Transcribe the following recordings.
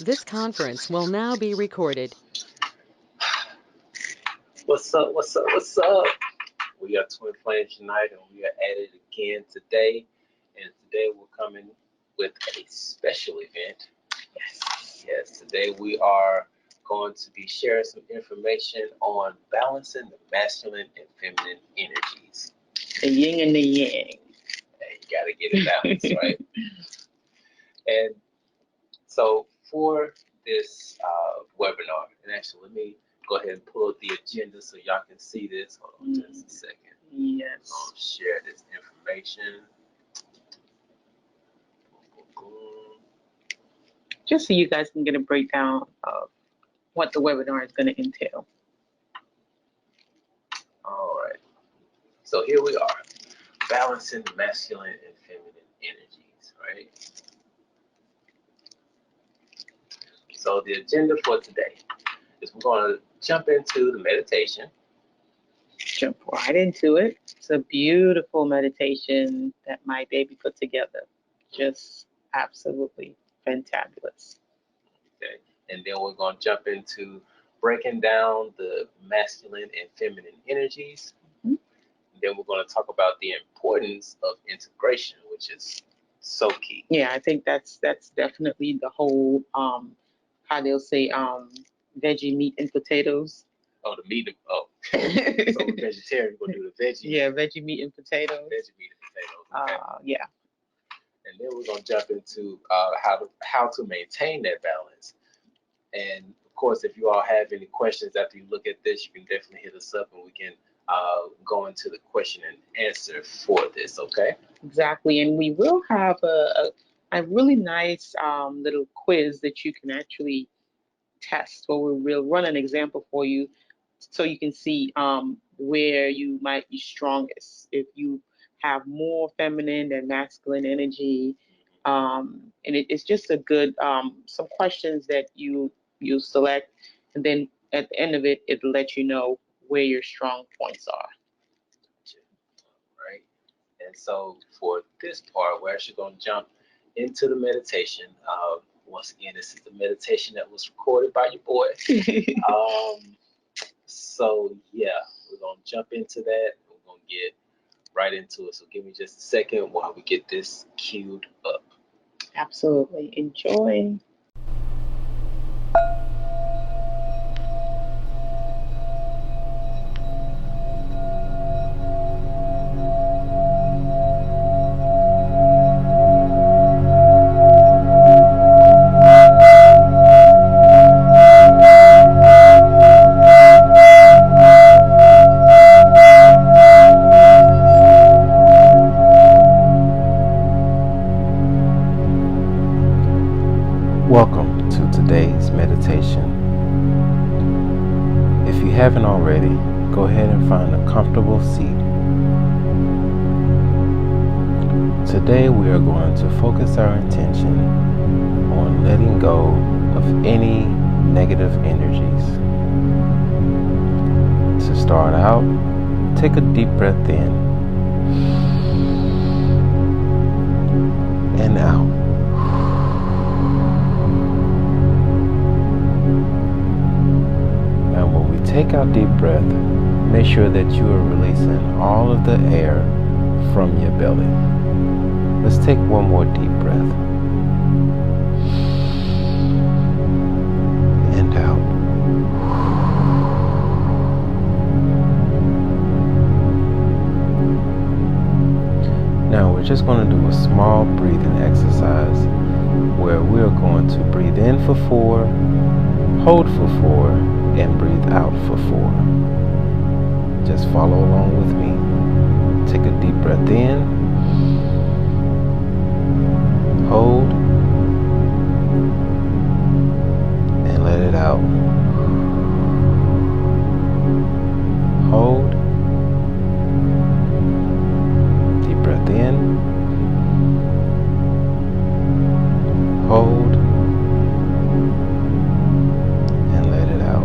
This conference will now be recorded. What's up? What's up? What's up? We are Twin Flames Unite, and we are at it again today. And today we're coming with a special event. Yes. Today we are going to be sharing some information on balancing the masculine and feminine energies. The yin and the yang. And you got to get it balanced, right? And so for this webinar, and actually let me go ahead and pull up the agenda so y'all can see this. Hold on just a second. Yes. I'll share this information. Just so you guys can get a breakdown of what the webinar is going to entail. All right. So here we are, balancing the masculine and feminine energies, right? So the agenda for today is we're going to jump into the meditation. Jump right into it. It's a beautiful meditation that my baby put together. Just absolutely fantabulous. Okay. And then we're going to jump into breaking down the masculine and feminine energies. Mm-hmm. Then we're going to talk about the importance of integration, which is so key. Yeah, I think that's definitely the whole how they'll say veggie meat and potatoes. Oh, the meat. So we're vegetarian, we're going to do the veggie. Yeah, veggie meat and potatoes. Veggie meat and potatoes. Okay. Yeah. And then we're going to jump into how to maintain that balance. And of course, if you all have any questions after you look at this, you can definitely hit us up and we can go into the question and answer for this, okay? Exactly. And we will have a really nice little quiz that you can actually test, where we'll run an example for you so you can see where you might be strongest. If you have more feminine than masculine energy, and it's just a good some questions that you select, and then at the end of it, it'll let you know where your strong points are. Right. And so for this part, we're actually going to jump into the meditation. Once again, this is the meditation that was recorded by your boy. So yeah, we're going to jump into that. We're going to get right into it. So give me just a second while we get this queued up. Absolutely. Enjoy. Welcome to today's meditation. If you haven't already, go ahead and find a comfortable seat. Today we are going to focus our intention on letting go of any negative energies. To start out, take a deep breath in and out. Take out deep breath. Make sure that you are releasing all of the air from your belly. Let's take one more deep breath. And out. Now we're just going to do a small breathing exercise where we're going to breathe in for 4, hold for 4, and breathe out for 4. Just follow along with me. Take a deep breath in, hold, and let it out. Hold, deep breath in, hold, and let it out.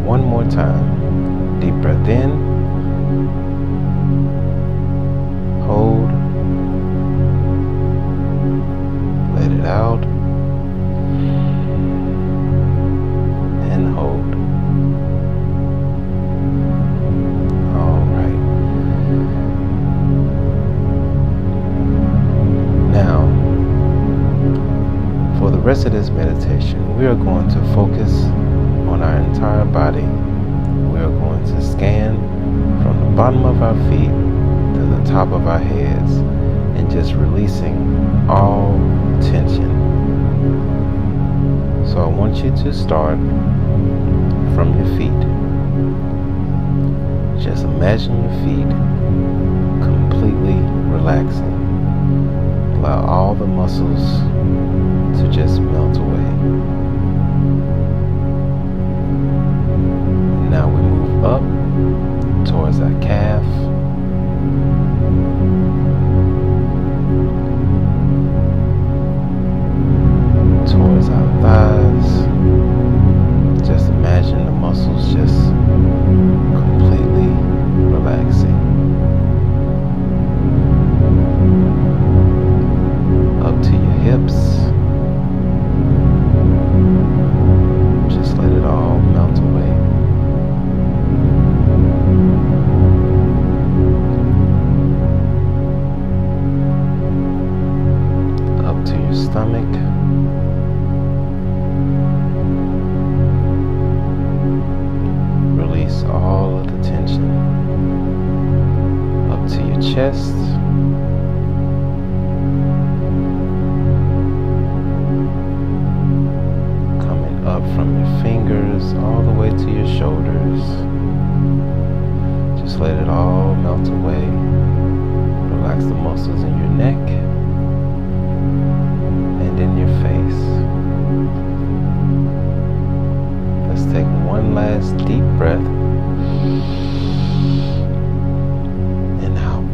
One more time. Deep breath in, hold, rest of this meditation, we are going to focus on our entire body. We are going to scan from the bottom of our feet to the top of our heads and just releasing all tension. So I want you to start from your feet. Just imagine your feet completely relaxing. Allow all the muscles to just melt away. Now we move up towards our calf, towards our thighs. Just imagine the muscles just completely relaxing. Up to your hips. Just let it all melt away. Up to your stomach. Release all of the tension. Up to your chest. Coming up from your fingers all the way to your shoulders. Just let it all melt away. Relax the muscles in your neck and in your face. Let's take one last deep breath. And out.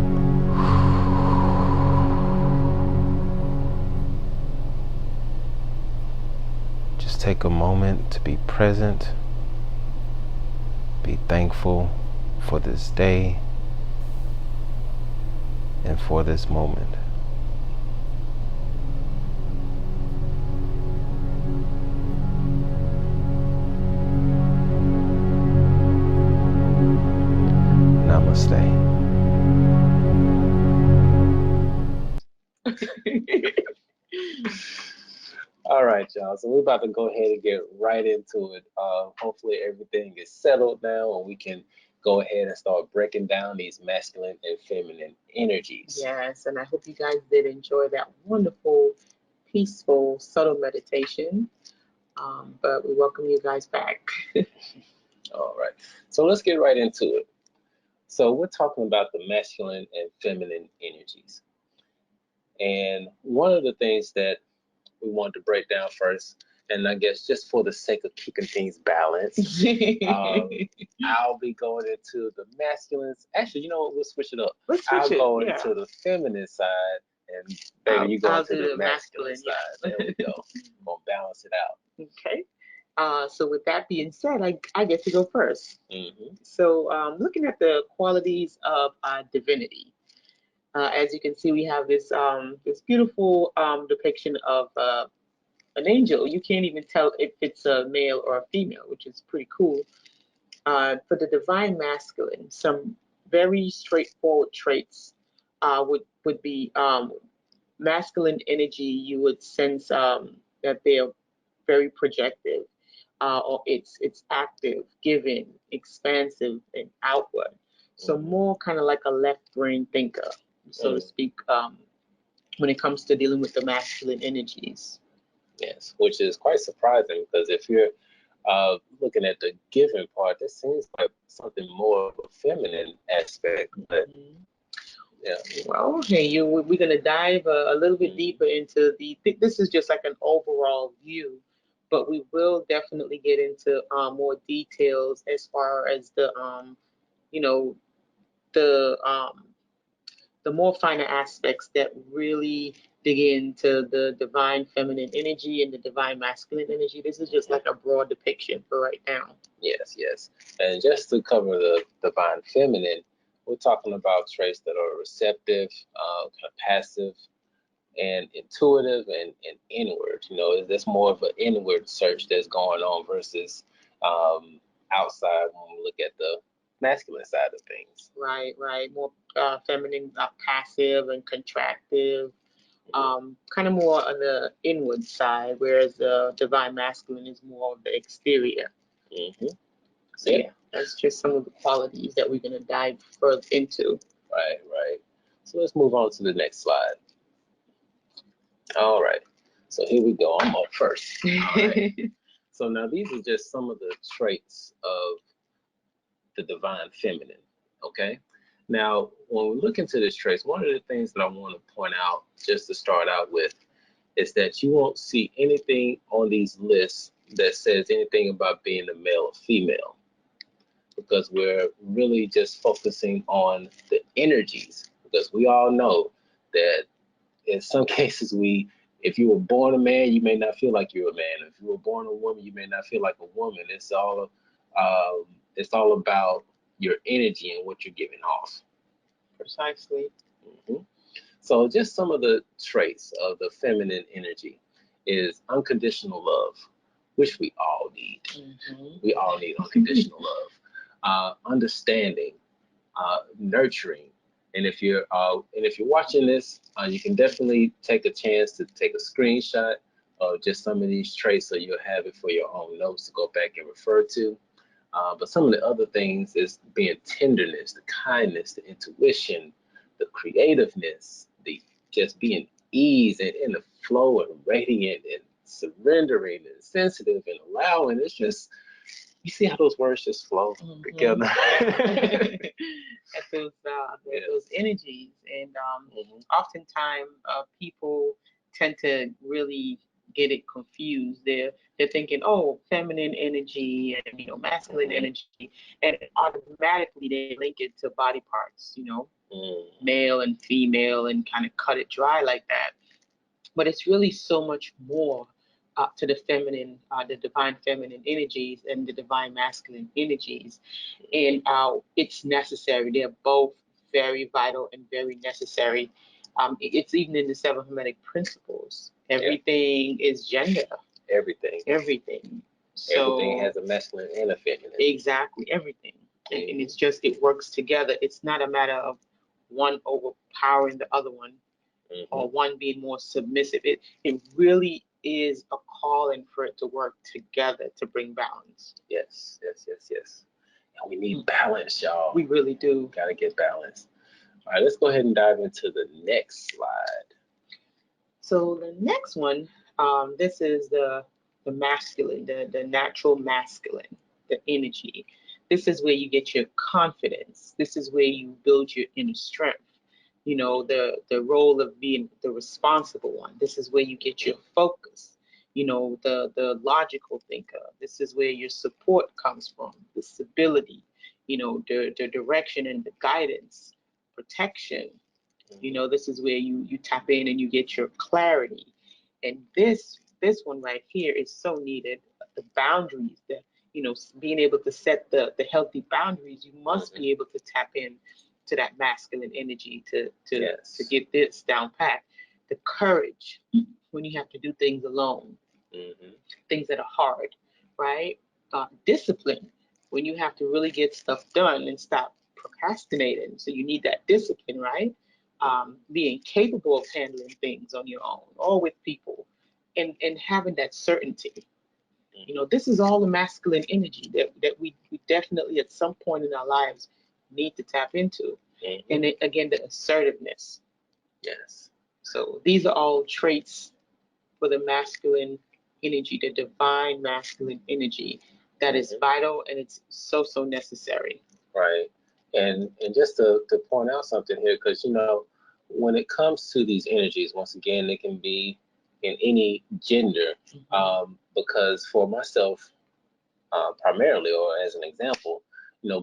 Just take a moment to be present. Be thankful for this day and for this moment. Namaste. All right, y'all. So we're about to go ahead and get right into it. Hopefully everything is settled now and we can go ahead and start breaking down these masculine and feminine energies. Yes, and I hope you guys did enjoy that wonderful, peaceful, subtle meditation. But we welcome you guys back. All right. So let's get right into it. So we're talking about the masculine and feminine energies. And one of the things that we wanted to break down first, and I guess just for the sake of keeping things balanced, I'll be going into the masculines. Actually, you know what? We'll switch it up. I'll go into the feminine side, and baby, you go into the masculine side. There we go. We're going to balance it out. Okay. So with that being said, I get to go first. Mm-hmm. So looking at the qualities of divinity, as you can see, we have this beautiful depiction of an angel. You can't even tell if it's a male or a female, which is pretty cool. For the divine masculine, some very straightforward traits would be masculine energy. You would sense that they're very projective, or it's active, giving, expansive, and outward. So more kind of like a left brain thinker, so to speak, when it comes to dealing with the masculine energies. Yes, which is quite surprising because if you're looking at the giving part, that seems like something more of a feminine aspect. But yeah. Well, okay, we're gonna dive a little bit deeper into this is just like an overall view, but we will definitely get into more details as far as the you know the more finer aspects that really dig into the divine feminine energy and the divine masculine energy. This is just like a broad depiction for right now. Yes, yes. And just to cover the divine feminine, we're talking about traits that are receptive, kind of passive, and intuitive and inward. You know, there's more of an inward search that's going on versus outside when we look at the masculine side of things. Right. More feminine, passive and contractive, kind of more on the inward side, whereas the divine masculine is more of the exterior. Mm-hmm. So yeah, that's just some of the qualities that we're going to dive further into. Right, right. So let's move on to the next slide. All right. So here we go. I'm up first. All right. So now these are just some of the traits of the divine feminine. Okay. Now, when we look into this traits, one of the things that I want to point out, just to start out with, is that you won't see anything on these lists that says anything about being a male or female, because we're really just focusing on the energies, because we all know that in some cases if you were born a man, you may not feel like you're a man. If you were born a woman, you may not feel like a woman. It's all about your energy and what you're giving off. Precisely. Mm-hmm. So just some of the traits of the feminine energy is unconditional love, which we all need. Mm-hmm. We all need unconditional love, understanding, nurturing. And if you're watching this, you can definitely take a chance to take a screenshot of just some of these traits, so you'll have it for your own notes to go back and refer to. But some of the other things is being tenderness, the kindness, the intuition, the creativeness, the just being ease and in the flow and radiant and surrendering and sensitive and allowing. It's just, you see how those words just flow together. At those energies, and oftentimes people tend to really get it confused. They're thinking, oh, feminine energy and masculine energy, and automatically they link it to body parts, male and female, and kind of cut it dry like that. But it's really so much more to the feminine, the divine feminine energies and the divine masculine energies. And it's necessary. They're both very vital and very necessary. It's even in the seven Hermetic principles. Everything is gender. Everything. So, everything has a masculine and a feminine. Exactly, everything. And it's just, it works together. It's not a matter of one overpowering the other one, or one being more submissive. It really is a calling for it to work together to bring balance. Yes. And we need balance, y'all. We really do. Gotta get balance. All right, let's go ahead and dive into the next slide. So the next one, this is the masculine, the natural masculine, the energy. This is where you get your confidence. This is where you build your inner strength. The role of being the responsible one. This is where you get your focus. The logical thinker. This is where your support comes from, the stability, the direction and the guidance, protection. This is where you tap in and you get your clarity. And this one right here is so needed. The boundaries, being able to set the healthy boundaries. You must be able to tap in to that masculine energy to get this down pat. The courage when you have to do things alone, things that are hard, right? Discipline when you have to really get stuff done and stop procrastinating. So you need that discipline, right? Being capable of handling things on your own or with people, and having that certainty. This is all the masculine energy that we definitely at some point in our lives need to tap into. And again, the assertiveness. Yes. So these are all traits for the masculine energy, the divine masculine energy that is vital, and it's so necessary. Right. And just to point out something here, because when it comes to these energies, once again, they can be in any gender. Because for myself, primarily, or as an example,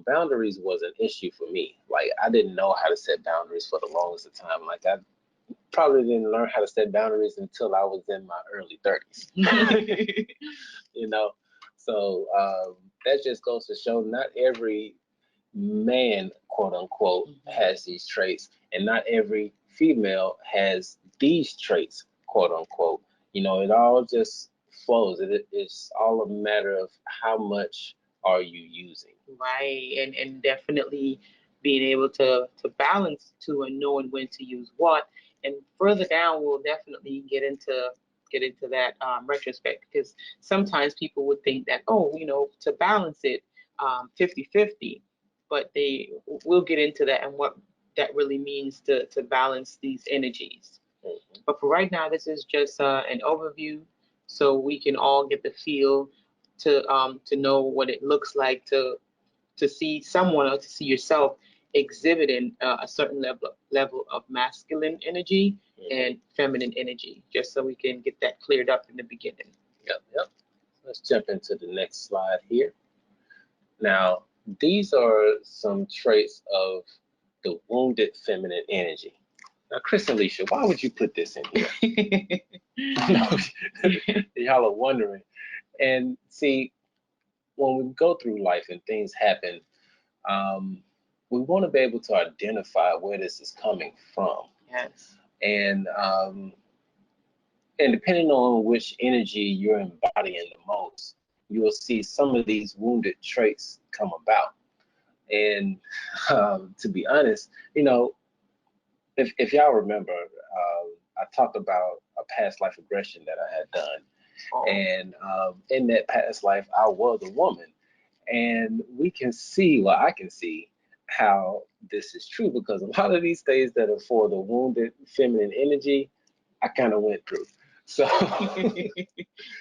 boundaries was an issue for me. Like, I didn't know how to set boundaries for the longest of time. Like, I probably didn't learn how to set boundaries until I was in my early 30s. So that just goes to show not every man, quote unquote, has these traits, and not every female has these traits, quote unquote. It all just flows. It's all a matter of how much are you using. Right, and definitely being able to balance to and knowing when to use what, And further down, we'll definitely get into that retrospect, because sometimes people would think that, oh, to balance it 50-50, but we'll get into that and what that really means to balance these energies. But for right now, this is just an overview, so we can all get the feel to know what it looks like to see someone or to see yourself exhibiting a certain level of masculine energy and feminine energy, just so we can get that cleared up in the beginning. Yep. Let's jump into the next slide here. Now, these are some traits of the wounded feminine energy. Now, Chris and Alicia, why would you put this in here? Y'all are wondering. And see, when we go through life and things happen, we want to be able to identify where this is coming from. Yes. And depending on which energy you're embodying the most, you will see some of these wounded traits come about. And to be honest, if y'all remember, I talked about a past life regression that I had done. Oh. And in that past life, I was a woman. And we can see, well, I can see how this is true, because a lot of these things that are for the wounded feminine energy, I kind of went through. So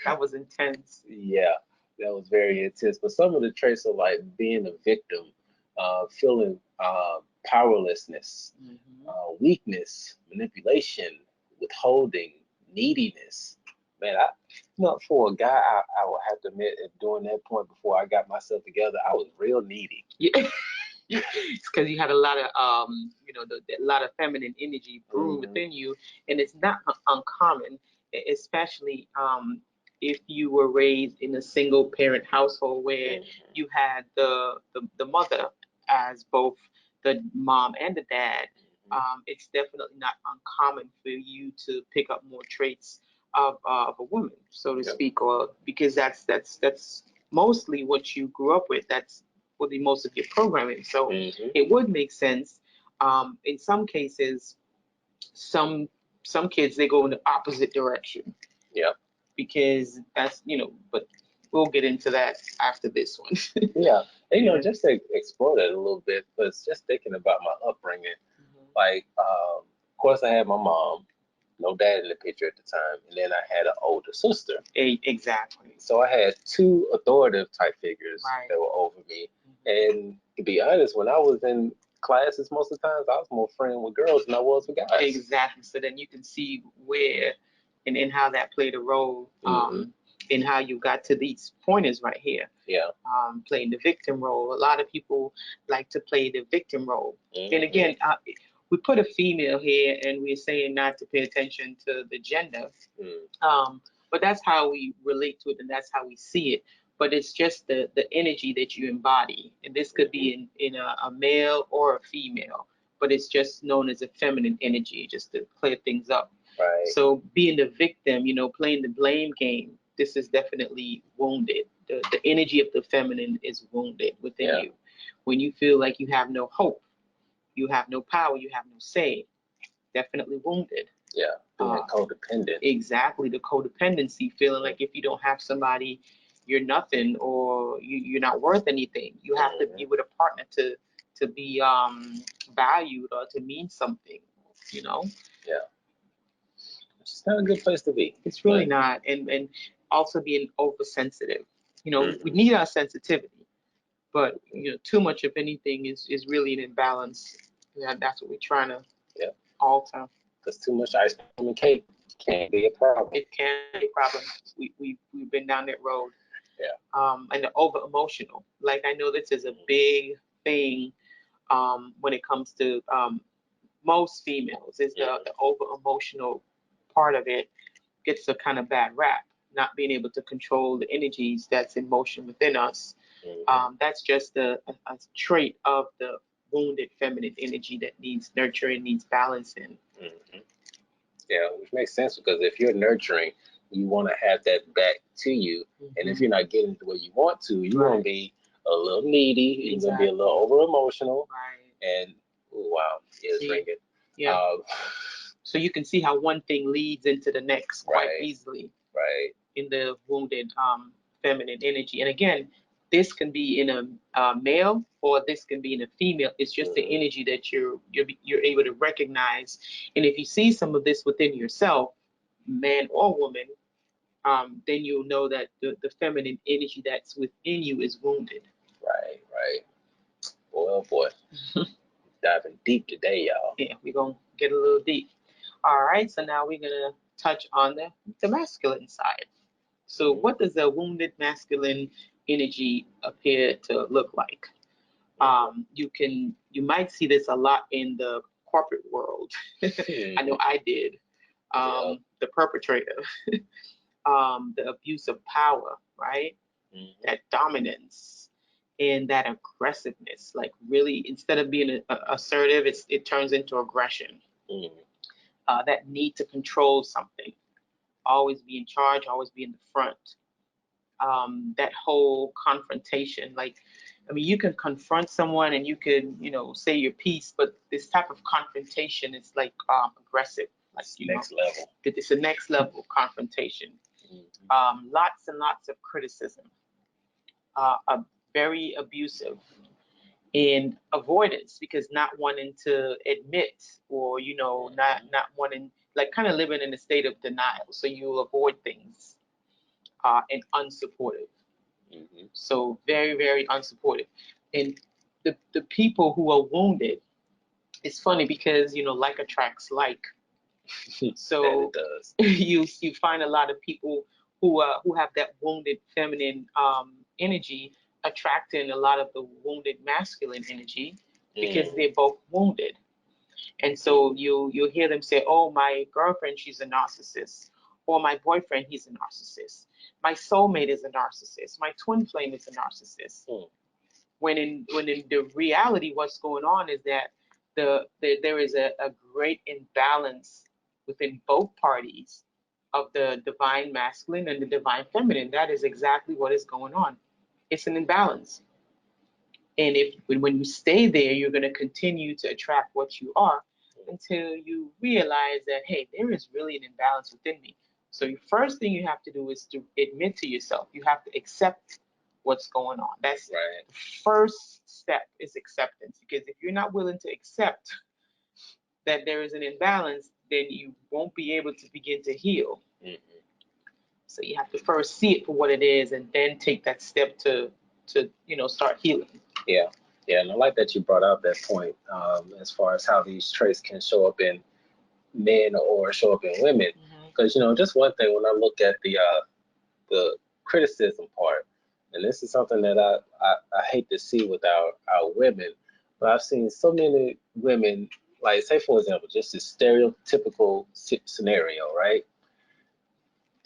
that was intense. Yeah, that was very intense. But some of the traits are like being a victim, feeling powerlessness, weakness, manipulation, withholding, neediness. Man, for a guy, I would have to admit, during that point before I got myself together, I was real needy. Yeah. It's because you had a lot of a lot of feminine energy brewing within you, and it's not uncommon, especially if you were raised in a single parent household where you had the mother as both the mom and the dad. It's definitely not uncommon for you to pick up more traits of a woman, so to speak, or because that's mostly what you grew up with. That's for the most of your programming. So it would make sense. In some cases, some kids, they go in the opposite direction. Yeah. Because that's, but we'll get into that after this one. Yeah. And, just to explore that a little bit, because just thinking about my upbringing, like, of course, I had my mom, no dad in the picture at the time, and then I had an older sister. Exactly. So I had two authoritative type figures that were over me. And to be honest, when I was in classes, most of the times I was more friend with girls than I was with guys. Exactly. So then you can see where and how that played a role in how you got to these pointers right here. Yeah. Playing the victim role. A lot of people like to play the victim role. And again, we put a female here, and we're saying not to pay attention to the gender. But that's how we relate to it, and that's how we see it. But it's just the energy that you embody. And this could be in a male or a female, but it's just known as a feminine energy, just to clear things up. Right. So being the victim, playing the blame game, this is definitely wounded. The energy of the feminine is wounded within you. When you feel like you have no hope, you have no power, you have no say, definitely wounded. Yeah, being codependent. Exactly, the codependency, feeling like if you don't have somebody, you're nothing, or you're not worth anything. You have to be with a partner to be valued or to mean something, Yeah. It's not a good place to be. It's really not. And also being oversensitive. We need our sensitivity, but too much of anything is really an imbalance. Yeah, that's what we're trying to alter. Because too much ice cream and cake can be a problem. It can be a problem. We've been down that road. Yeah. And the over emotional. Like, I know this is a big thing when it comes to most females, is the over emotional part of it gets a kind of bad rap, not being able to control the energies that's in motion within us. That's just a trait of the wounded feminine energy that needs nurturing, needs balancing. Yeah, which makes sense, because if you're nurturing, you want to have that back to you. And if you're not getting it the way you want to, you're going to be a little needy, you're going to be a little over emotional. And wow, it's ringing. Yeah. So you can see how one thing leads into the next quite easily Right. in the wounded feminine energy. And again, this can be in a male or this can be in a female. It's just the energy that you're able to recognize. And if you see some of this within yourself, man or woman, then you'll know that the feminine energy that's within you is wounded. Right, right. Boy, oh boy. Diving deep today, y'all. Yeah, we're going to get a little deep. All right, so now we're going to touch on the masculine side. So what does a wounded masculine energy appear to look like? You might see this a lot in the corporate world. I know I did. The perpetrator, the abuse of power, right? That dominance and that aggressiveness. Like really, instead of being assertive, it turns into aggression. That need to control something, always be in charge, always be in the front. That whole confrontation, like, I mean, you can confront someone and you could, say your piece, but this type of confrontation is like aggressive, like next level. It's a next level confrontation. Lots and lots of criticism, very abusive, and avoidance, because not wanting to admit or not wanting, like, kind of living in a state of denial, so you'll avoid things. And unsupportive. So very, very unsupportive. And the people who are wounded, it's funny because like attracts like. So it does. you find a lot of people who have that wounded feminine energy attracting a lot of the wounded masculine energy because they're both wounded. And so you'll hear them say, "Oh, my girlfriend, she's a narcissist," or "My boyfriend, he's a narcissist. My soulmate is a narcissist. My twin flame is a narcissist." When in the reality, what's going on is that there is a great imbalance within both parties of the divine masculine and the divine feminine. That is exactly what is going on. It's an imbalance. And when you stay there, you're going to continue to attract what you are until you realize that, hey, there is really an imbalance within me. So the first thing you have to do is to admit to yourself. You have to accept what's going on. That's right. The first step is acceptance. Because if you're not willing to accept that there is an imbalance, then you won't be able to begin to heal. So you have to first see it for what it is and then take that step to start healing. Yeah, and I like that you brought out that point as far as how these traits can show up in men or show up in women. Because just one thing, when I look at the criticism part, and this is something that I hate to see with our women, but I've seen so many women, like, say for example, just this stereotypical scenario, right?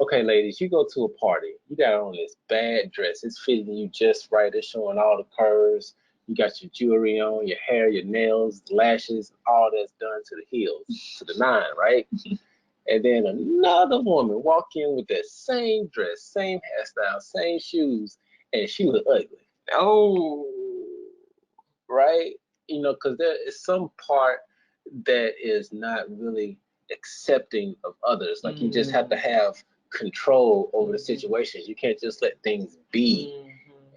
Okay, ladies, you go to a party. You got on this bad dress. It's fitting you just right. It's showing all the curves. You got your jewelry on, your hair, your nails, lashes, all that's done to the heels, to the nine, right? And then another woman walk in with that same dress, same hairstyle, same shoes, and she was ugly. Oh, right? Because there is some part that is not really accepting of others. Like, you just have to have control over the situations. You can't just let things be.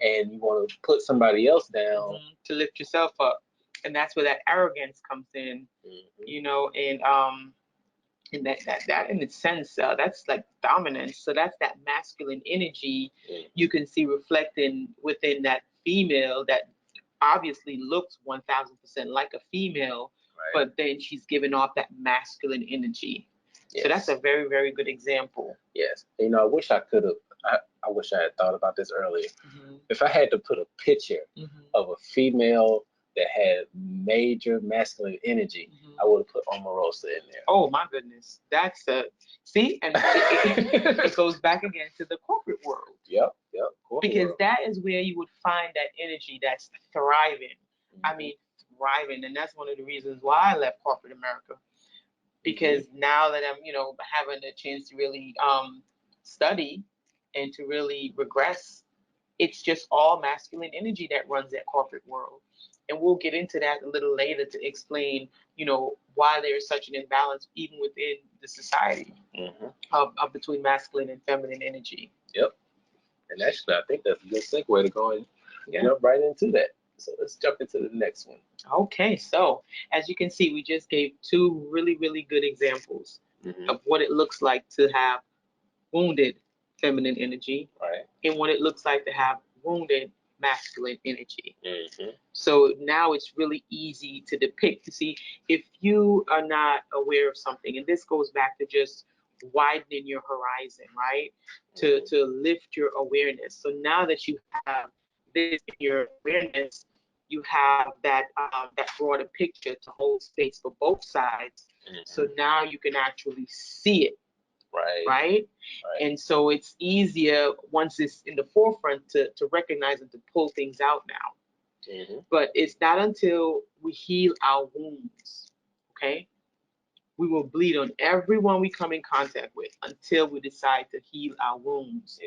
And you want to put somebody else down to lift yourself up. And that's where that arrogance comes in, and that in its sense, that's like dominance. So that's that masculine energy you can see reflecting within that female that obviously looks 1000% like a female, but then she's giving off that masculine energy. Yes. So that's a very, very good example. Yes. I wish I could have, I wish I had thought about this earlier. If I had to put a picture of a female that had major masculine energy, I would have put Omarosa in there. Oh my goodness. That's see, and it goes back again to the corporate world. Yep. Because that is where you would find that energy that's thriving. I mean, thriving. And that's one of the reasons why I left corporate America. Because now that I'm, having a chance to really study and to really regress, it's just all masculine energy that runs that corporate world. And we'll get into that a little later to explain, why there's such an imbalance even within the society of between masculine and feminine energy. Yep. And actually, I think that's a good segue to go and jump right into that. So let's jump into the next one. Okay, so as you can see, we just gave two really, really good examples of what it looks like to have wounded feminine energy, and what it looks like to have wounded masculine energy. So now it's really easy to depict. You see, if you are not aware of something, and this goes back to just widening your horizon, right? To lift your awareness. So now that you have this in your awareness, you have that broader picture to hold space for both sides. So now you can actually see it. Right? And so it's easier once it's in the forefront to recognize and to pull things out now. But it's not until we heal our wounds, okay? We will bleed on everyone we come in contact with until we decide to heal our wounds.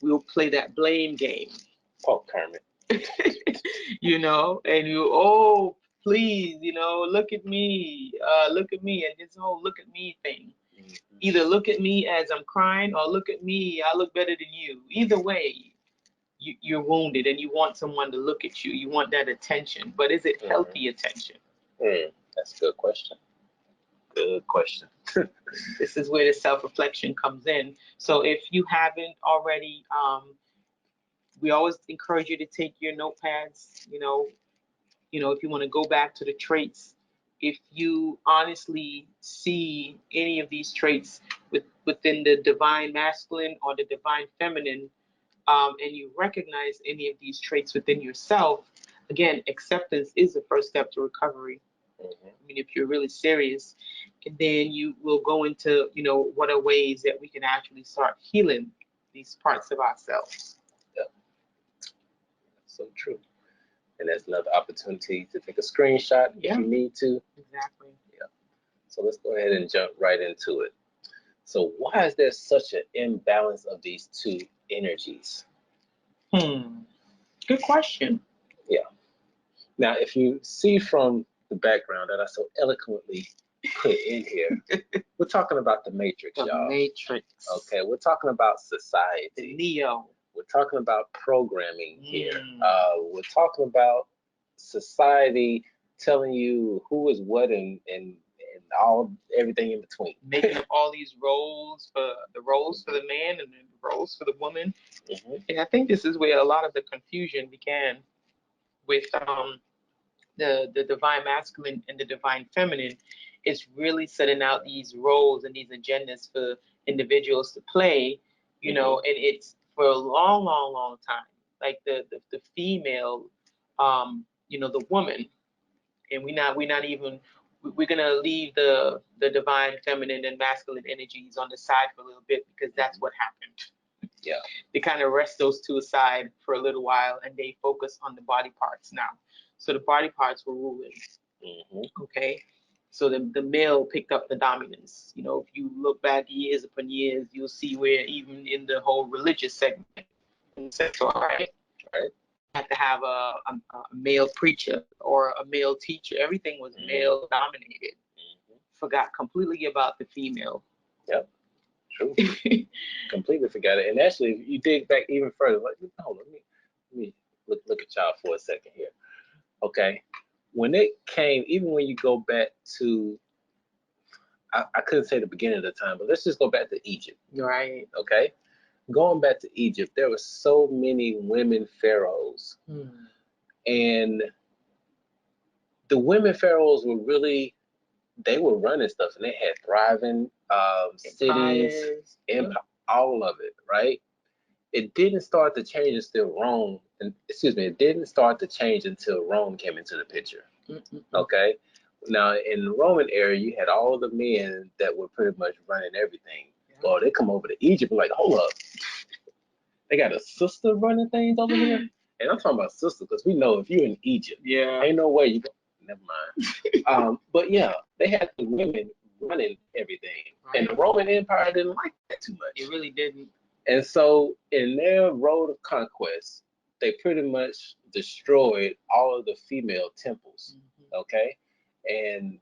We'll play that blame game. Oh, Kermit. And you, please, look at me, and this whole look at me thing. Either look at me as I'm crying or look at me, I look better than you. Either way, you're wounded and you want someone to look at you. You want that attention, but is it healthy attention? That's a good question. Good question. This is where the self-reflection comes in. So if you haven't already, we always encourage you to take your notepads, if you want to go back to the traits. If you honestly see any of these traits within the divine masculine or the divine feminine, and you recognize any of these traits within yourself, again, acceptance is the first step to recovery. If you're really serious, and then you will go into, what are ways that we can actually start healing these parts of ourselves. So true. And that's another opportunity to take a screenshot if you need to. Exactly. So let's go ahead and jump right into it. So why is there such an imbalance of these two energies? Good question. Now, if you see from the background that I so eloquently put in here, we're talking about the matrix, y'all. Matrix. Okay, we're talking about society. The Neo. We're talking about programming here. We're talking about society telling you who is what and everything in between. Making up all these roles for the man and the roles for the woman. And I think this is where a lot of the confusion began with the divine masculine and the divine feminine. It's really setting out these roles and these agendas for individuals to play, and it's for a long, long, long time. Like the female, the woman, and we're gonna leave the divine feminine and masculine energies on the side for a little bit because that's what happened. They kind of rest those two aside for a little while and they focus on the body parts now. So the body parts were ruling. Okay. So the male picked up the dominance. If you look back years upon years, you'll see where even in the whole religious segment, right? Had to have a male preacher or a male teacher. Everything was male dominated. Forgot completely about the female. True. Completely forgot it. And actually, if you dig back even further, hold on, let me look at y'all for a second here. Okay. When it came, even when you go back to, I couldn't say the beginning of the time, but let's just go back to Egypt. Right. Okay. Going back to Egypt, there were so many women pharaohs. And the women pharaohs were really, they were running stuff and they had thriving cities, all of it, right? It didn't start to change until Rome, it didn't start to change until Rome came into the picture. Okay? Now, in the Roman era, you had all the men that were pretty much running everything. Well, they come over to Egypt and like, hold up. They got a sister running things over here? And I'm talking about sister because we know if you're in Egypt, ain't no way you go. Never mind. But yeah, they had the women running everything. And the Roman Empire didn't like that too much. It really didn't. And so in their road of conquest, they pretty much destroyed all of the female temples. Okay, and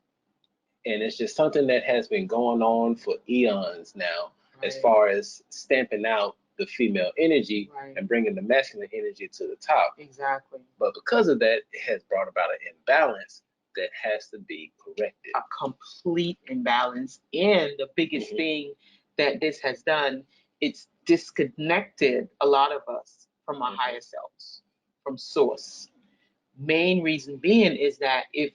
it's just something that has been going on for eons now, as far as stamping out the female energy and bringing the masculine energy to the top. Exactly. But because of that, it has brought about an imbalance that has to be corrected. A complete imbalance. And the biggest thing that this has done, it's disconnected a lot of us from our higher selves, from source. Main reason being is that if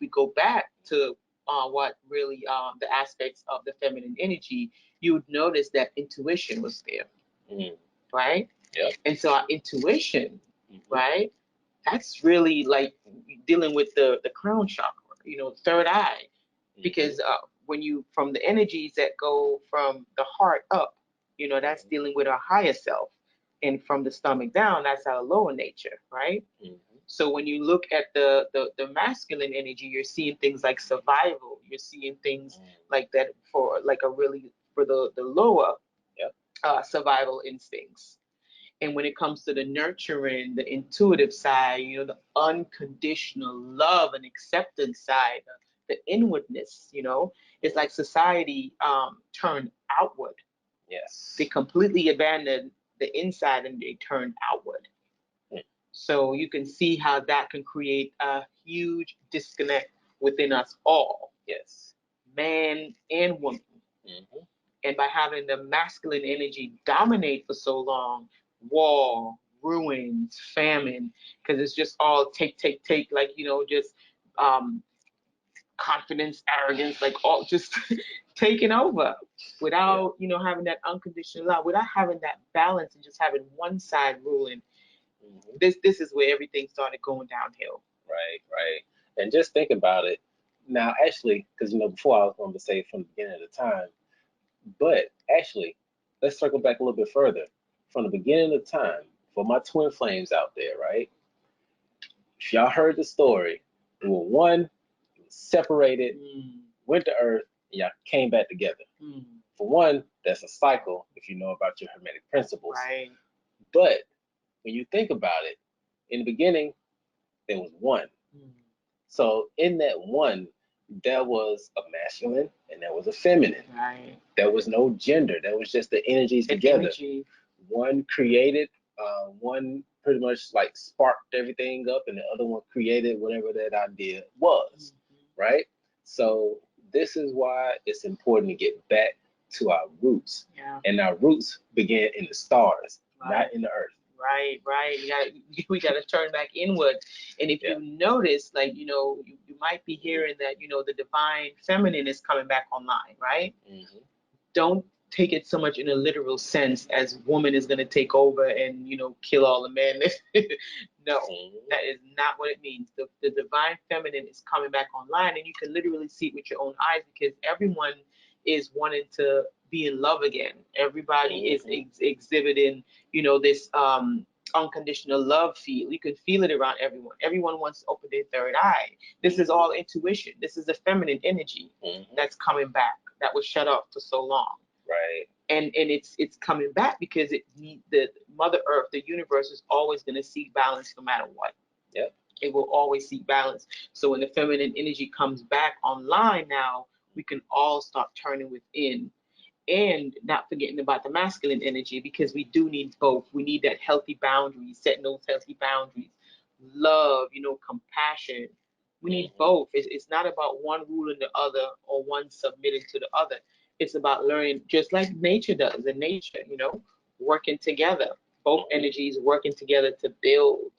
we go back to what really the aspects of the feminine energy, you would notice that intuition was there, right? Yep. And so our intuition, right, that's really like dealing with the crown chakra, third eye, because when you, from the energies that go from the heart up, that's dealing with our higher self, and from the stomach down, that's our lower nature, right? So when you look at the masculine energy, you're seeing things like survival. You're seeing things like that for the lower survival instincts. And when it comes to the nurturing, the intuitive side, the unconditional love and acceptance side, the inwardness, it's like society turned outward. Yes. They completely abandoned the inside and they turned outward. So you can see how that can create a huge disconnect within us all. Yes. Man and woman. And by having the masculine energy dominate for so long, war, ruins, famine, because it's just all take, like, just confidence, arrogance, like all just taking over without, having that unconditional love, without having that balance and just having one side ruling. This is where everything started going downhill. Right. And just think about it. Now, actually, because, before I was going to say from the beginning of the time, but actually, let's circle back a little bit further. From the beginning of time, for my twin flames out there, right? If y'all heard the story, we were one, separated, went to Earth, and y'all came back together. For one, that's a cycle if you know about your Hermetic principles. Right. But when you think about it, in the beginning, there was one. So in that one, there was a masculine and there was a feminine. Right. There was no gender. There was just the energies together. One created, one pretty much like sparked everything up, and the other one created whatever that idea was, right? So this is why it's important to get back to our roots. And our roots begin in the stars, not in the earth. Right. We got to turn back inward. And if you notice, like, you might be hearing that, the divine feminine is coming back online, right? Don't take it so much in a literal sense as woman is going to take over and, kill all the men. No, that is not what it means. The divine feminine is coming back online, and you can literally see it with your own eyes, because everyone is wanting to be in love again. Everybody is exhibiting, this unconditional love feel. You can feel it around everyone. Everyone wants to open their third eye. This is all intuition. This is the feminine energy that's coming back, that was shut off for so long. Right. And it's coming back because the Mother Earth, the universe, is always going to seek balance no matter what. Yep. It will always seek balance. So when the feminine energy comes back online now, we can all start turning within, and not forgetting about the masculine energy, because we do need both. We need that healthy boundaries, setting those healthy boundaries, love, compassion. We need both. It's not about one ruling the other or one submitting to the other. It's about learning, just like nature does. In nature, working together, both energies working together to build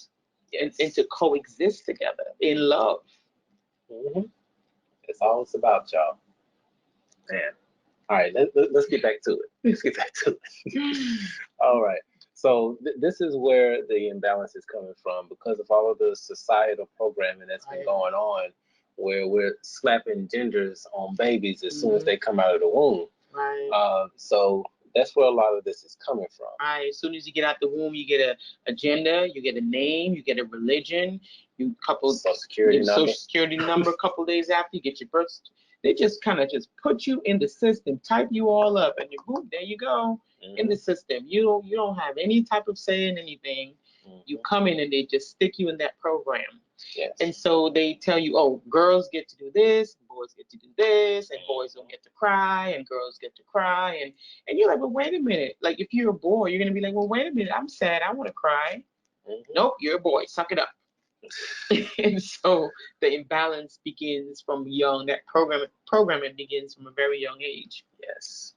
and to coexist together in love. It's all it's about, y'all. Man. All right, let's get back to it. All right. So this is where the imbalance is coming from, because of all of the societal programming that's been going on, where we're slapping genders on babies as soon as they come out of the womb. So that's where a lot of this is coming from. As soon as you get out the womb, you get a gender, you get a name, you get a religion, you couple Social security number. A couple days after you get your birth. They just kind of just put you in the system, type you all up, and boom, there you go in the system. You don't have any type of say in anything. You come in and they just stick you in that program. Yes. And so they tell you, oh, girls get to do this, boys get to do this, and boys don't get to cry, and girls get to cry. And you're like, well, wait a minute. Like, if you're a boy, you're going to be like, well, wait a minute. I'm sad. I want to cry. Nope, you're a boy. Suck it up. And so the imbalance begins from young. That programming begins from a very young age. Yes.